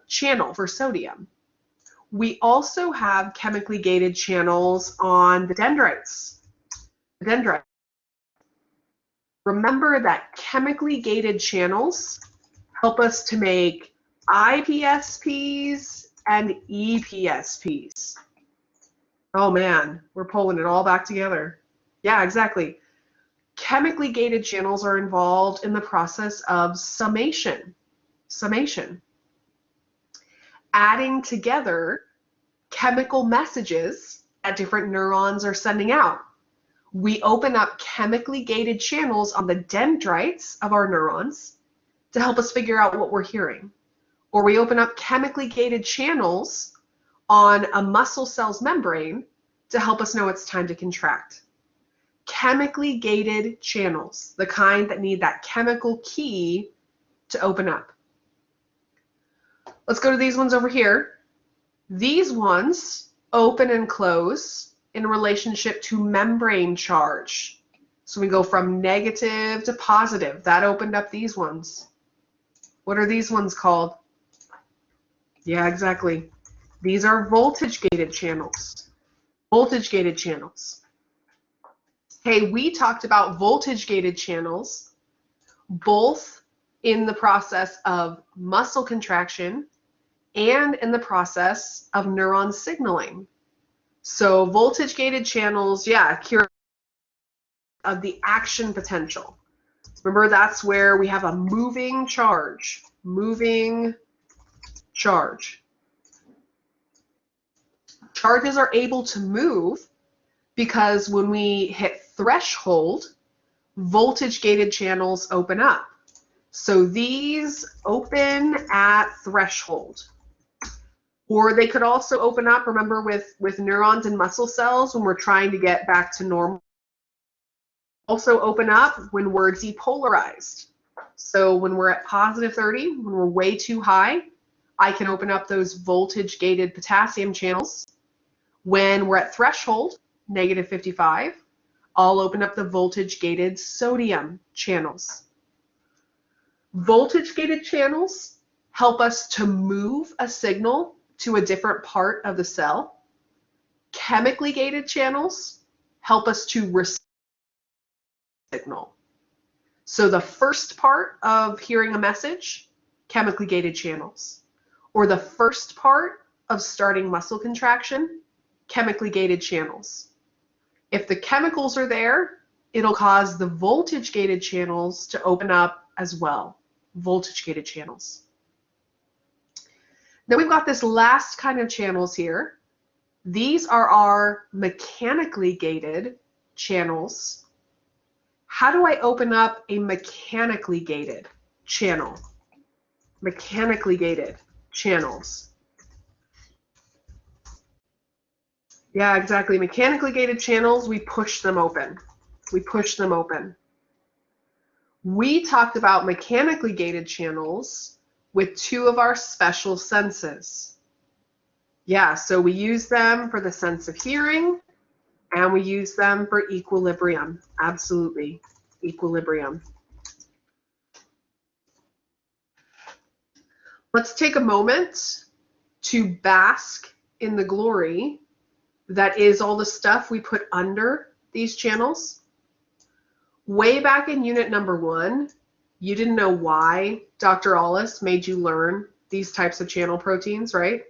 channel for sodium. We also have chemically gated channels on the dendrites. Remember that chemically gated channels help us to make IPSPs and EPSPs. Oh man, we're pulling it all back together. Yeah, exactly. Chemically gated channels are involved in the process of summation. Adding together chemical messages that different neurons are sending out. We open up chemically gated channels on the dendrites of our neurons to help us figure out what we're hearing. Or we open up chemically gated channels on a muscle cell's membrane to help us know it's time to contract. Chemically gated channels, the kind that need that chemical key to open up. Let's go to these ones over here. These ones open and close in relationship to membrane charge. So we go from negative to positive. That opened up these ones. What are these ones called? Yeah, exactly. These are voltage-gated channels. Voltage-gated channels. Okay, we talked about voltage-gated channels, both in the process of muscle contraction and in the process of neuron signaling. So voltage-gated channels, yeah, cure of the action potential. Remember, that's where we have a moving charge. Moving charge. Charges are able to move because when we hit threshold, voltage-gated channels open up. So these open at threshold. Or they could also open up, remember, with neurons and muscle cells when we're trying to get back to normal. Also open up when we're depolarized. So when we're at positive 30, when we're way too high, I can open up those voltage-gated potassium channels. When we're at threshold, negative 55, I'll open up the voltage-gated sodium channels. Voltage-gated channels help us to move a signal to a different part of the cell. Chemically gated channels help us to receive a signal. So the first part of hearing a message, chemically gated channels. Or the first part of starting muscle contraction, chemically gated channels. If the chemicals are there, it'll cause the voltage-gated channels to open up as well. Voltage-gated channels. Then we've got this last kind of channels here. These are our mechanically gated channels. How do I open up a mechanically gated channel? Mechanically gated channels. Yeah, exactly. Mechanically gated channels, we push them open. We push them open. We talked about mechanically gated channels with two of our special senses. Yeah, so we use them for the sense of hearing, and we use them for equilibrium. Absolutely, equilibrium. Let's take a moment to bask in the glory that is all the stuff we put under these channels. Way back in unit number 1, you didn't know why Dr. Allis made you learn these types of channel proteins, right?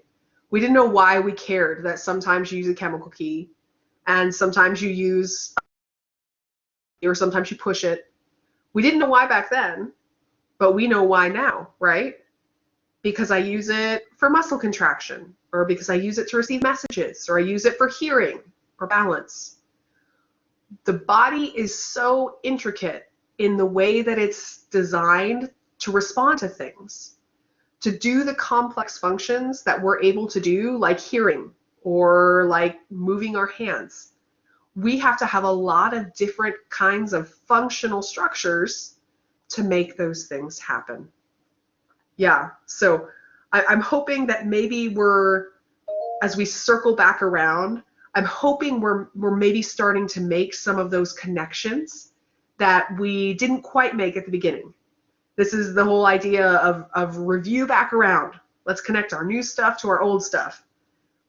We didn't know why we cared that sometimes you use a chemical key and sometimes you use, or sometimes you push it. We didn't know why back then, but we know why now, right? Because I use it for muscle contraction, or because I use it to receive messages, or I use it for hearing or balance. The body is so intricate in the way that it's designed to respond to things, to do the complex functions that we're able to do, like hearing or like moving our hands. We have to have a lot of different kinds of functional structures to make those things happen. Yeah, so I'm hoping that maybe as we circle back around, I'm hoping we're maybe starting to make some of those connections that we didn't quite make at the beginning. This is the whole idea of review back around. Let's connect our new stuff to our old stuff.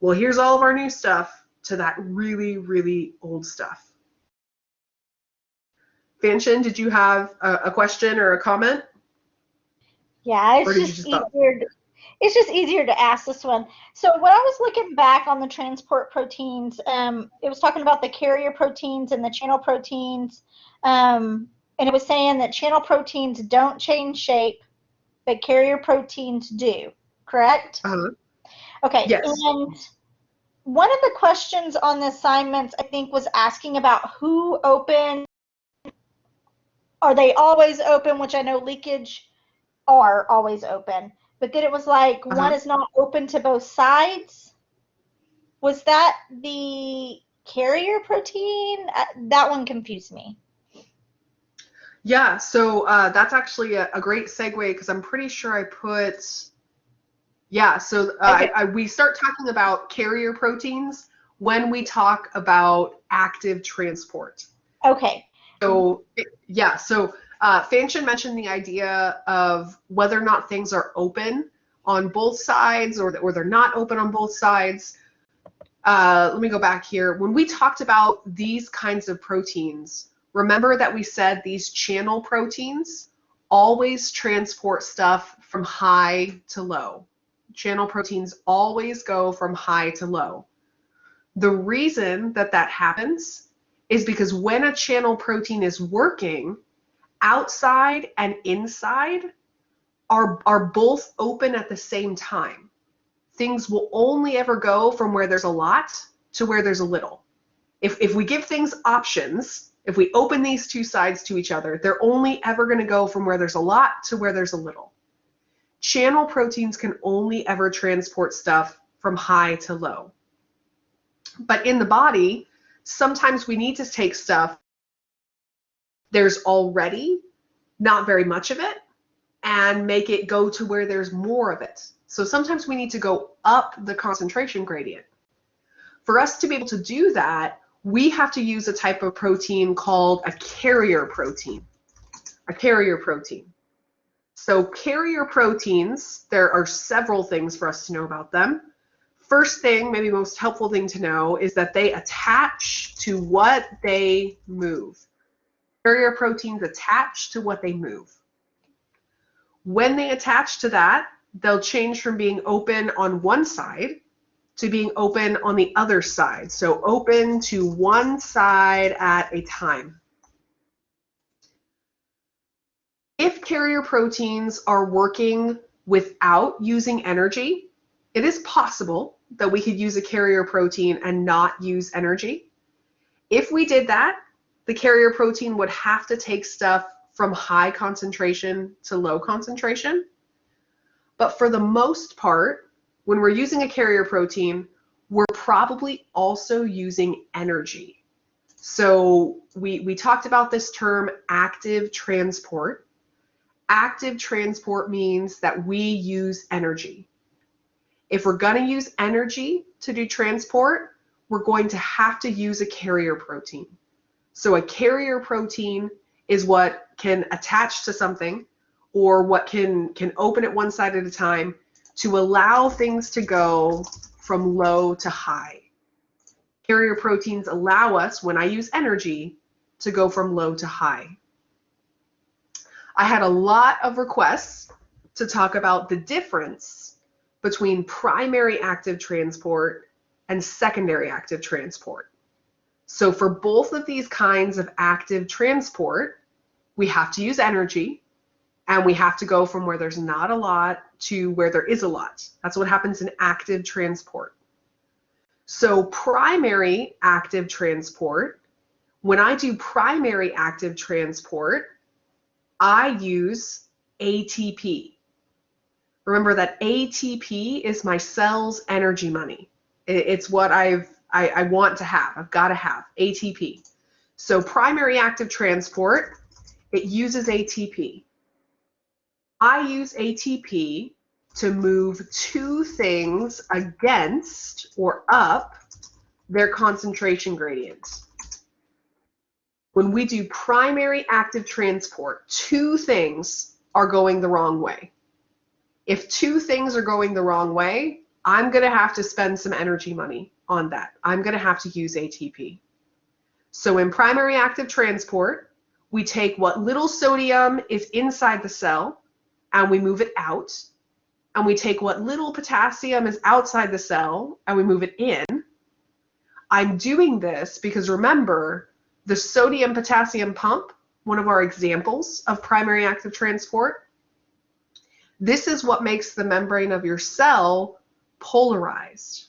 Well, here's all of our new stuff to that really, really old stuff. Fanshin, did you have a question or a comment? Yeah, it's just easier to ask this one. So when I was looking back on the transport proteins, it was talking about the carrier proteins and the channel proteins, and it was saying that channel proteins don't change shape, but carrier proteins do. Correct? Okay. Yes. And one of the questions on the assignments, I think, was asking about who open. Are they always open? Which I know leakage are always open. But then it was like one is not open to both sides. Was that the carrier protein? That one confused me. Yeah, so that's actually a great segue because I'm pretty sure I put, yeah, so Okay. we start talking about carrier proteins when we talk about active transport. Okay. So, yeah, so Fanshin mentioned the idea of whether or not things are open on both sides or they're not open on both sides. let me go back here. When we talked about these kinds of proteins, remember that we said these channel proteins always transport stuff from high to low. Channel proteins always go from high to low. The reason that that happens is because when a channel protein is working, outside and inside are both open at the same time. Things will only ever go from where there's a lot to where there's a little. If we give things options, if we open these two sides to each other, they're only ever going to go from where there's a lot to where there's a little. Channel proteins can only ever transport stuff from high to low. But in the body, sometimes we need to take stuff there's already not very much of it and make it go to where there's more of it. So sometimes we need to go up the concentration gradient. For us to be able to do that, we have to use a type of protein called a carrier protein. A carrier protein. So carrier proteins, there are several things for us to know about them. First thing, maybe most helpful thing to know, is that they attach to what they move. Carrier proteins attach to what they move. When they attach to that, they'll change from being open on one side to being open on the other side. So open to one side at a time. If carrier proteins are working without using energy, it is possible that we could use a carrier protein and not use energy. If we did that, the carrier protein would have to take stuff from high concentration to low concentration. But for the most part, when we're using a carrier protein, we're probably also using energy. So we talked about this term active transport. Active transport means that we use energy. If we're going to use energy to do transport, we're going to have to use a carrier protein. So a carrier protein is what can attach to something or what can open at one side at a time to allow things to go from low to high. Carrier proteins allow us, when I use energy, to go from low to high. I had a lot of requests to talk about the difference between primary active transport and secondary active transport. So for both of these kinds of active transport, we have to use energy, and we have to go from where there's not a lot to where there is a lot. That's what happens in active transport. So primary active transport, when I do primary active transport, I use ATP. Remember that ATP is my cell's energy money. It's what I want to have. I've got to have ATP. So primary active transport, it uses ATP. I use ATP to move two things against or up their concentration gradients. When we do primary active transport, two things are going the wrong way. If two things are going the wrong way, I'm going to have to spend some energy money on that. I'm going to have to use ATP. So in primary active transport, we take what little sodium is inside the cell and we move it out. And we take what little potassium is outside the cell and we move it in. I'm doing this because remember, the sodium-potassium pump, one of our examples of primary active transport, this is what makes the membrane of your cell polarized.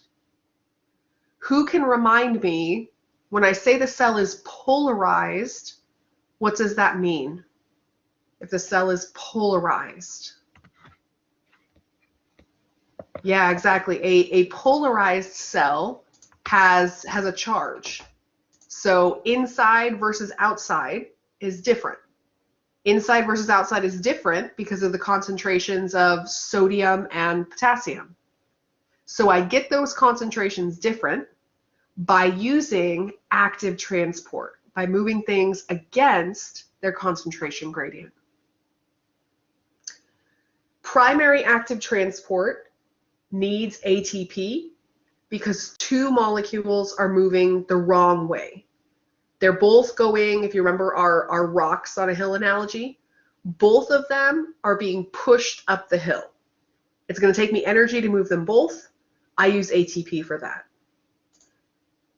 Who can remind me, when I say the cell is polarized, what does that mean? If the cell is polarized. Yeah, exactly. A polarized cell has a charge. So inside versus outside is different. Inside versus outside is different because of the concentrations of sodium and potassium. So I get those concentrations different by using active transport, by moving things against their concentration gradient. Primary active transport needs ATP because two molecules are moving the wrong way. They're both going, if you remember our rocks on a hill analogy, both of them are being pushed up the hill. It's going to take me energy to move them both. I use ATP for that.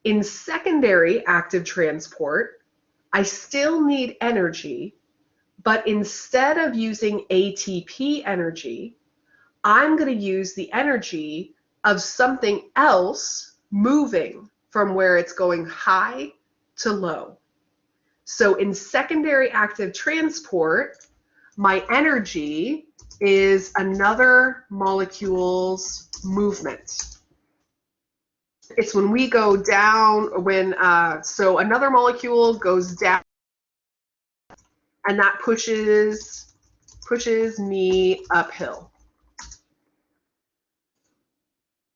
In secondary active transport, I still need energy, but instead of using ATP energy, I'm going to use the energy of something else moving from where it's going high to low. So in secondary active transport, my energy is another molecule's movement. It's when we go down, so another molecule goes down, and that pushes me uphill.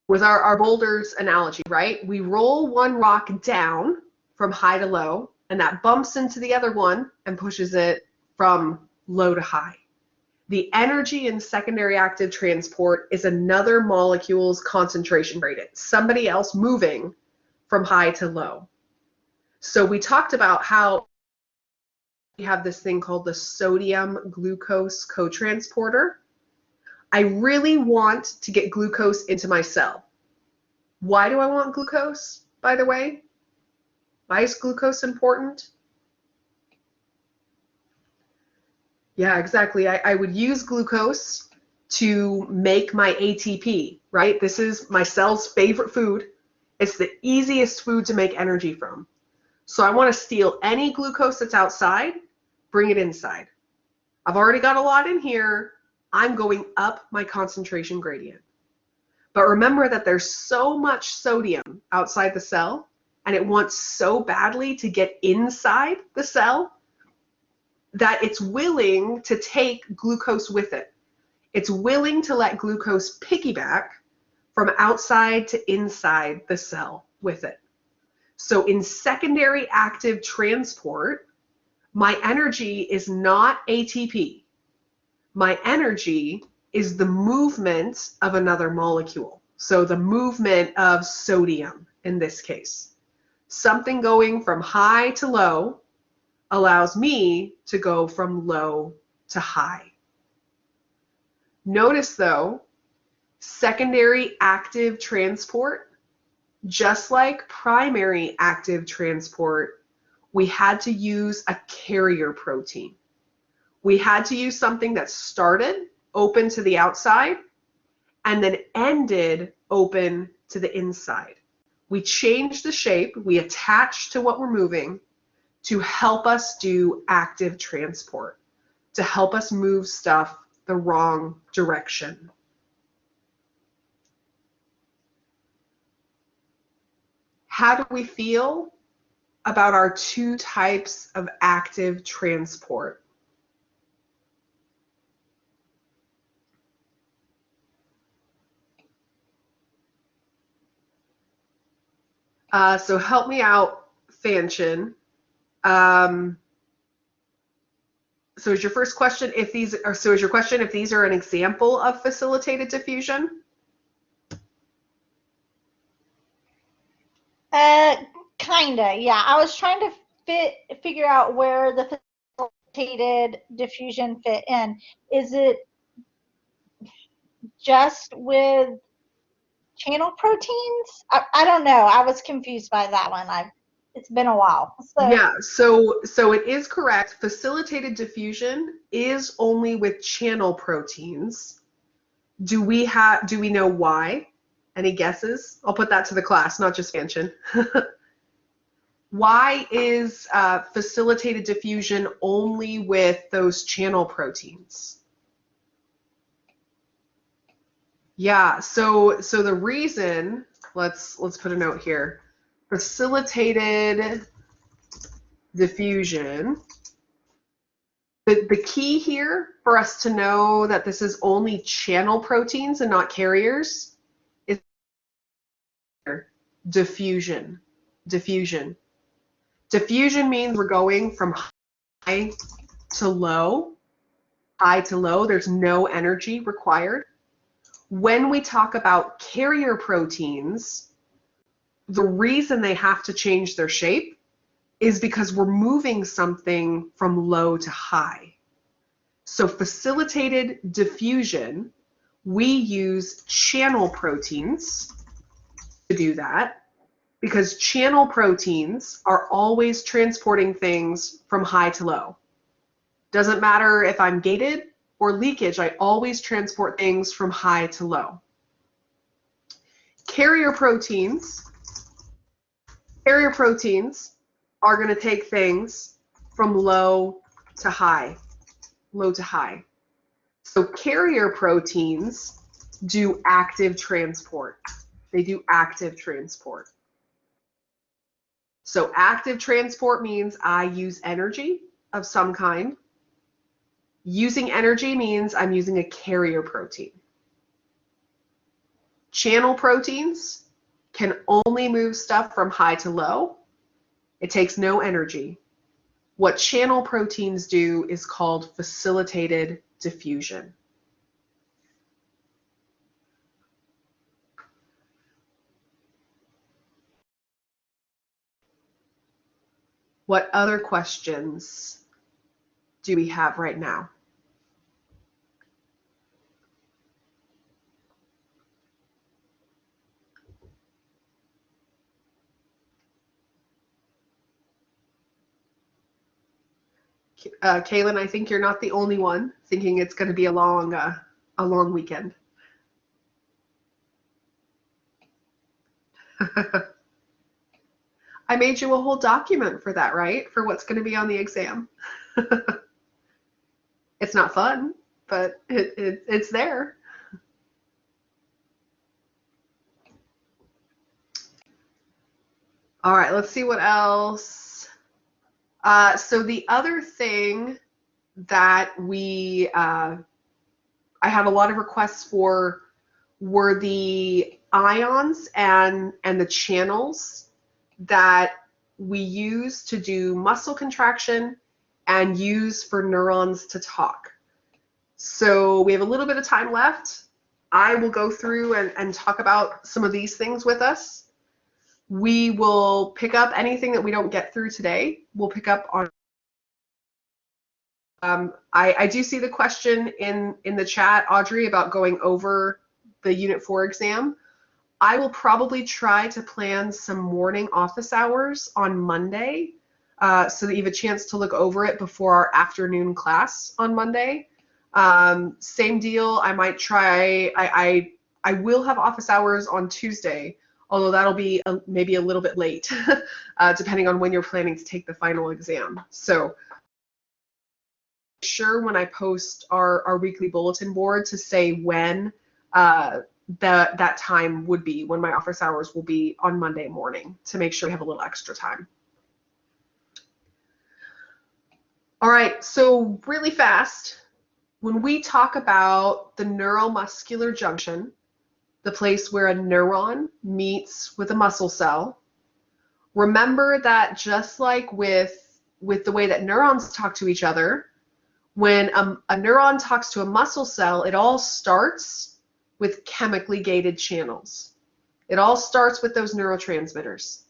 With our boulders analogy, right? We roll one rock down from high to low, and that bumps into the other one and pushes it from low to high. The energy in secondary active transport is another molecule's concentration gradient, somebody else moving from high to low. So we talked about how we have this thing called the sodium glucose cotransporter. I really want to get glucose into my cell. Why do I want glucose, by the way? Why is glucose important? Yeah, exactly. I would use glucose to make my ATP, right? This is my cell's favorite food. It's the easiest food to make energy from. So I want to steal any glucose that's outside, bring it inside. I've already got a lot in here. I'm going up my concentration gradient. But remember that there's so much sodium outside the cell, and it wants so badly to get inside the cell that it's willing to take glucose with it. It's willing to let glucose piggyback from outside to inside the cell with it. So in secondary active transport, my energy is not ATP. My energy is the movement of another molecule. So the movement of sodium in this case. Something going from high to low allows me to go from low to high. Notice though, secondary active transport, just like primary active transport, we had to use a carrier protein. We had to use something that started open to the outside and then ended open to the inside. We changed the shape, we attached to what we're moving to help us do active transport, to help us move stuff the wrong direction. How do we feel about our two types of active transport? So help me out, Fanchin. So is your first question if these are an example of facilitated diffusion? Kinda, yeah. I was trying to figure out where the facilitated diffusion fit in. Is it just with channel proteins? I don't know. I was confused by that one. It's been a while. Yeah, so it is correct. Facilitated diffusion is only with channel proteins. Do we know why? Any guesses? I'll put that to the class, not just Fanchin. Why is facilitated diffusion only with those channel proteins? Yeah, so the reason, let's put a note here. Facilitated diffusion. The key here for us to know that this is only channel proteins and not carriers is diffusion. Diffusion. Diffusion means we're going from high to low. High to low, there's no energy required. When we talk about carrier proteins, the reason they have to change their shape is because we're moving something from low to high. So facilitated diffusion, we use channel proteins to do that, because channel proteins are always transporting things from high to low. Doesn't matter if I'm gated or leakage, I always transport things from high to low. Carrier proteins are going to take things from low to high. So carrier proteins do active transport. They do active transport. So active transport means I use energy of some kind. Using energy means I'm using a carrier protein. Channel proteins can only move stuff from high to low. It takes no energy. What channel proteins do is called facilitated diffusion. What other questions do we have right now? Kaylin, I think you're not the only one thinking it's going to be a long weekend. I made you a whole document for that, right? For what's going to be on the exam. It's not fun, but it's there. All right, let's see what else. So the other thing that I had a lot of requests for were the ions and the channels that we use to do muscle contraction and use for neurons to talk. So we have a little bit of time left. I will go through and talk about some of these things with us. We will pick up anything that we don't get through today. We'll pick up on. I do see the question in the chat, Audrey, about going over the Unit 4 exam. I will probably try to plan some morning office hours on Monday so that you have a chance to look over it before our afternoon class on Monday. Same deal, I might try, I will have office hours on Tuesday, although that'll be maybe a little bit late, depending on when you're planning to take the final exam. So sure when I post our weekly bulletin board to say when that time would be, when my office hours will be on Monday morning, to make sure we have a little extra time. All right, so really fast, when we talk about the neuromuscular junction, the place where a neuron meets with a muscle cell, remember that just like with the way that neurons talk to each other, when a neuron talks to a muscle cell, it all starts with chemically gated channels. It all starts with those neurotransmitters.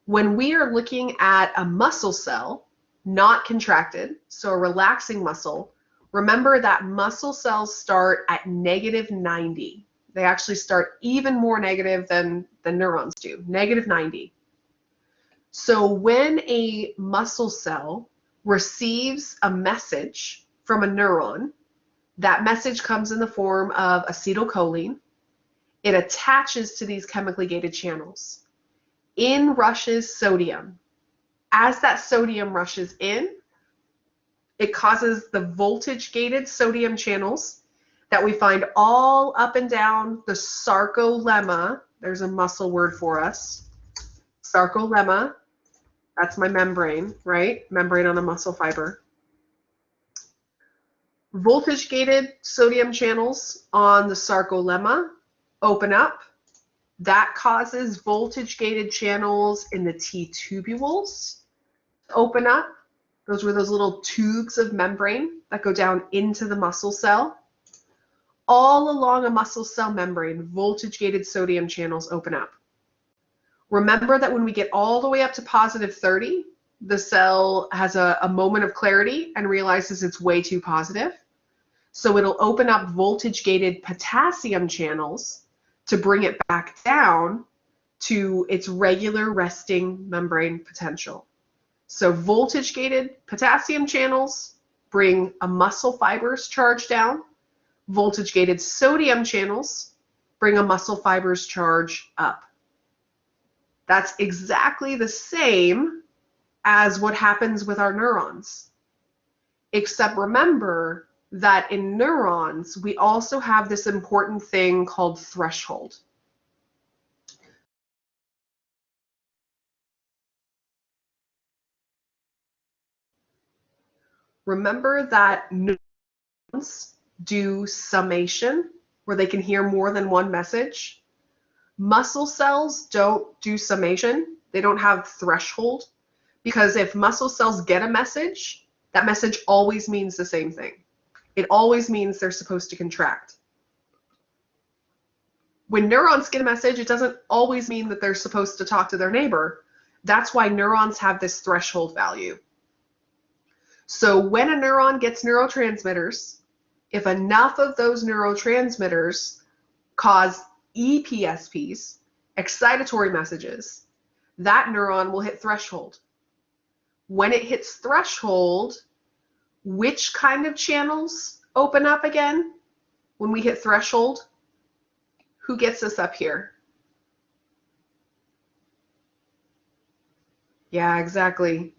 When we are looking at a muscle cell, not contracted, so a relaxing muscle, remember that muscle cells start at -90. They actually start even more negative than neurons do, -90. So when a muscle cell receives a message from a neuron, that message comes in the form of acetylcholine. It attaches to these chemically gated channels. In rushes sodium. As that sodium rushes in, it causes the voltage-gated sodium channels that we find all up and down the sarcolemma. There's a muscle word for us. Sarcolemma. That's my membrane, right? Membrane on a muscle fiber. Voltage-gated sodium channels on the sarcolemma open up. That causes voltage-gated channels in the T-tubules to open up. Those were those little tubes of membrane that go down into the muscle cell. All along a muscle cell membrane, voltage-gated sodium channels open up. Remember that when we get all the way up to positive 30, the cell has a moment of clarity and realizes it's way too positive. So it'll open up voltage-gated potassium channels to bring it back down to its regular resting membrane potential. So voltage-gated potassium channels bring a muscle fiber's charge down. Voltage-gated sodium channels bring a muscle fiber's charge up. That's exactly the same as what happens with our neurons. Except remember that in neurons, we also have this important thing called threshold. Remember that neurons do summation, where they can hear more than one message. Muscle cells don't do summation. They don't have threshold, because if muscle cells get a message, that message always means the same thing. It always means they're supposed to contract. When neurons get a message, it doesn't always mean that they're supposed to talk to their neighbor. That's why neurons have this threshold value. So when a neuron gets neurotransmitters, if enough of those neurotransmitters cause EPSPs, excitatory messages, that neuron will hit threshold. When it hits threshold, which kind of channels open up again when we hit threshold? Who gets us up here? Yeah, exactly.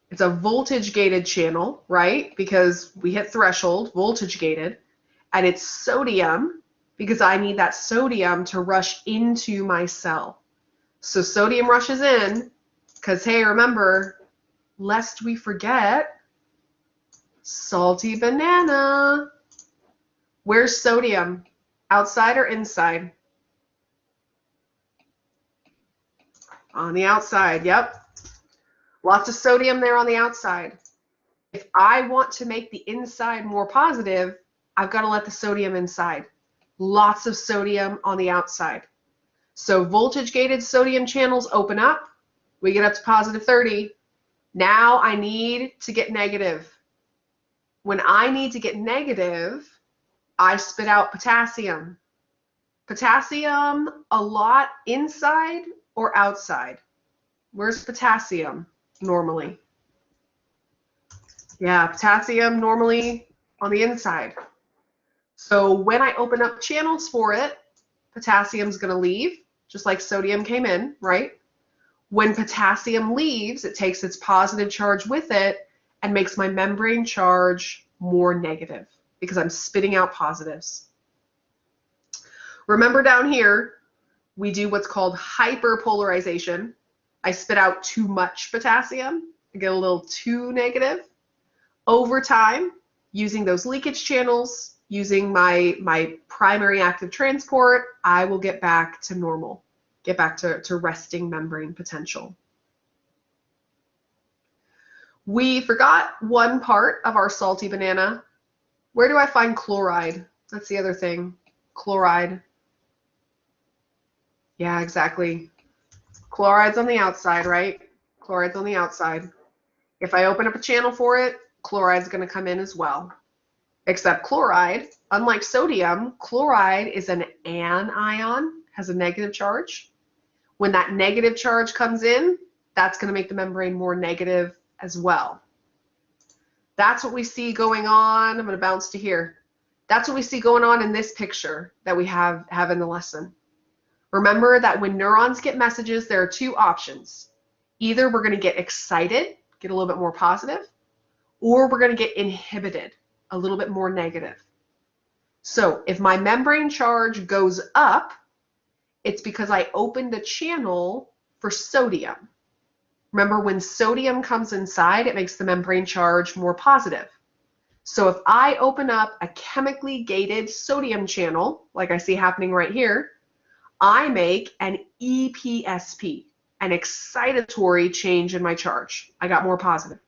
It's a voltage-gated channel, right? Because we hit threshold, voltage-gated, and it's sodium because I need that sodium to rush into my cell. So sodium rushes in because, hey, remember, lest we forget, salty banana. Where's sodium? Outside or inside? On the outside, yep. Lots of sodium there on the outside. If I want to make the inside more positive, I've got to let the sodium inside. Lots of sodium on the outside. So voltage-gated sodium channels open up. We get up to positive 30. Now I need to get negative. When I need to get negative, I spit out potassium. Potassium a lot inside or outside? Where's potassium normally? Yeah, potassium normally on the inside. So when I open up channels for it, potassium's going to leave, just like sodium came in, right? When potassium leaves, it takes its positive charge with it and makes my membrane charge more negative because I'm spitting out positives. Remember down here, we do what's called hyperpolarization. I spit out too much potassium. I get a little too negative. Over time, using those leakage channels, using my primary active transport, I will get back to normal, get back to resting membrane potential. We forgot one part of our salty banana. Where do I find chloride? That's the other thing. Chloride. Yeah, exactly. Chloride's on the outside, right? Chloride's on the outside. If I open up a channel for it, chloride's going to come in as well. Except chloride, unlike sodium, chloride is an anion, has a negative charge. When that negative charge comes in, that's going to make the membrane more negative as well. That's what we see going on. I'm going to bounce to here. That's what we see going on in this picture that we have in the lesson. Remember that when neurons get messages, there are two options. Either we're going to get excited, get a little bit more positive, or we're going to get inhibited, a little bit more negative. So if my membrane charge goes up, it's because I opened a channel for sodium. Remember, when sodium comes inside, it makes the membrane charge more positive. So if I open up a chemically gated sodium channel, like I see happening right here, I make an EPSP, an excitatory change in my charge. I got more positive.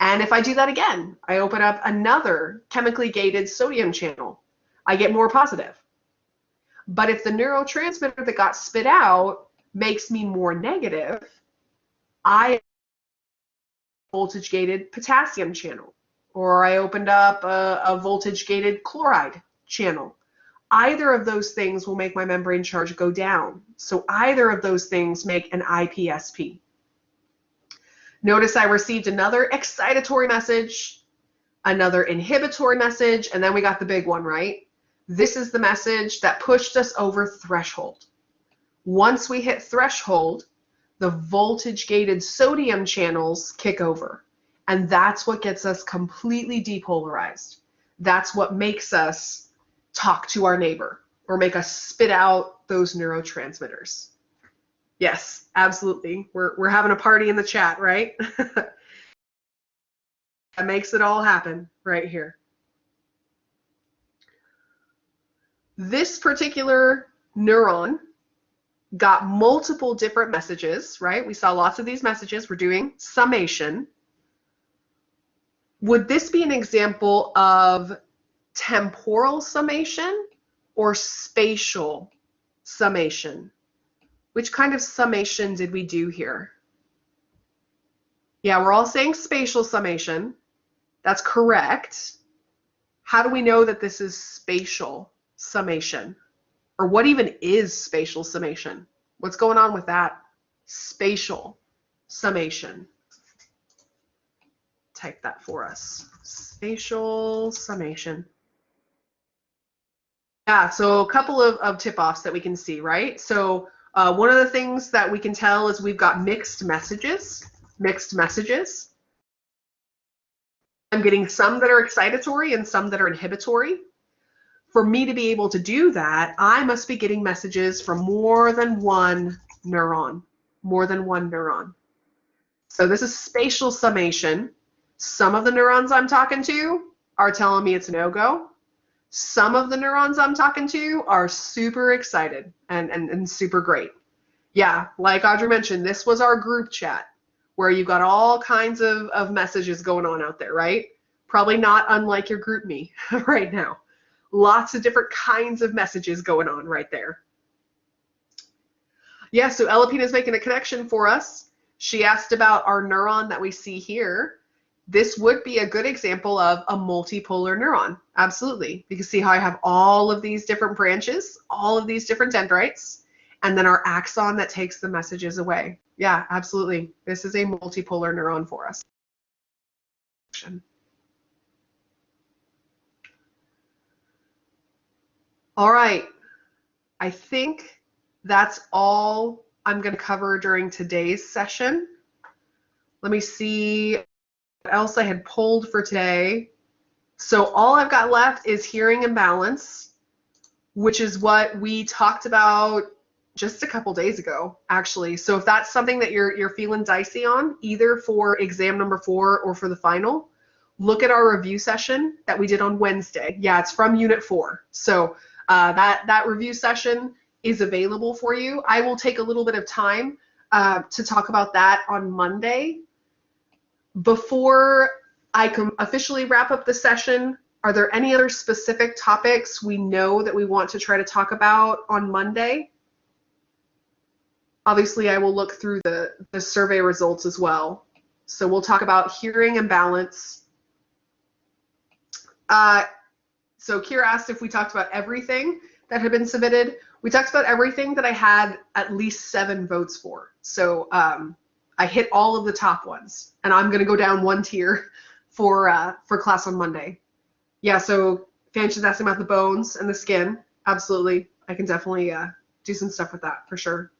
And if I do that again, I open up another chemically gated sodium channel, I get more positive. But if the neurotransmitter that got spit out makes me more negative, I voltage gated potassium channel, or I opened up a voltage gated chloride channel. Either of those things will make my membrane charge go down. So either of those things make an IPSP. Notice I received another excitatory message, another inhibitory message, and then we got the big one, right? This is the message that pushed us over threshold. Once we hit threshold, the voltage-gated sodium channels kick over. And that's what gets us completely depolarized. That's what makes us talk to our neighbor or make us spit out those neurotransmitters. Yes, absolutely. We're having a party in the chat, right? That makes it all happen right here. This particular neuron got multiple different messages, right? We saw lots of these messages. We're doing summation. Would this be an example of temporal summation or spatial summation? Which kind of summation did we do here? Yeah, we're all saying spatial summation. That's correct. How do we know that this is spatial summation? Or what even is spatial summation? What's going on with that? Spatial summation. Type that for us. Spatial summation. Yeah, so a couple of tip-offs that we can see, right? So one of the things that we can tell is we've got mixed messages. Mixed messages. I'm getting some that are excitatory and some that are inhibitory. For me to be able to do that, I must be getting messages from more than one neuron. More than one neuron. So this is spatial summation. Some of the neurons I'm talking to are telling me it's a no-go. Some of the neurons I'm talking to are super excited and super great. Yeah, like Audrey mentioned, this was our group chat where you got all kinds of messages going on out there, right? Probably not unlike your group me right now. Lots of different kinds of messages going on right there. Yeah, so Elapina is making a connection for us. She asked about our neuron that we see here. This would be a good example of a multipolar neuron. Absolutely. You can see how I have all of these different branches, all of these different dendrites, and then our axon that takes the messages away. Yeah, absolutely. This is a multipolar neuron for us. All right. I think that's all I'm going to cover during today's session. Let me see what else I had pulled for today. So all I've got left is hearing imbalance, which is what we talked about just a couple days ago, actually. So if that's something that you're feeling dicey on, either for exam number 4 or for the final, look at our review session that we did on Wednesday. Yeah, it's from Unit 4. So that review session is available for you. I will take a little bit of time to talk about that on Monday. Before I can officially wrap up the session, are there any other specific topics we know that we want to try to talk about on Monday? Obviously, I will look through the survey results as well. So we'll talk about hearing imbalance. So Kira asked if we talked about everything that had been submitted. We talked about everything that I had at least 7 votes for. So I hit all of the top ones, and I'm going to go down one tier for class on Monday. Yeah, so Fanch is asking about the bones and the skin. Absolutely. I can definitely do some stuff with that for sure.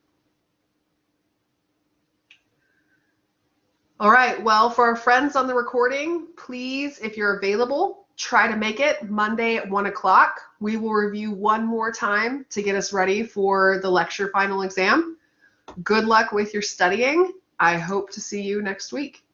All right, well, for our friends on the recording, please, if you're available, try to make it Monday at 1 o'clock. We will review one more time to get us ready for the lecture final exam. Good luck with your studying. I hope to see you next week.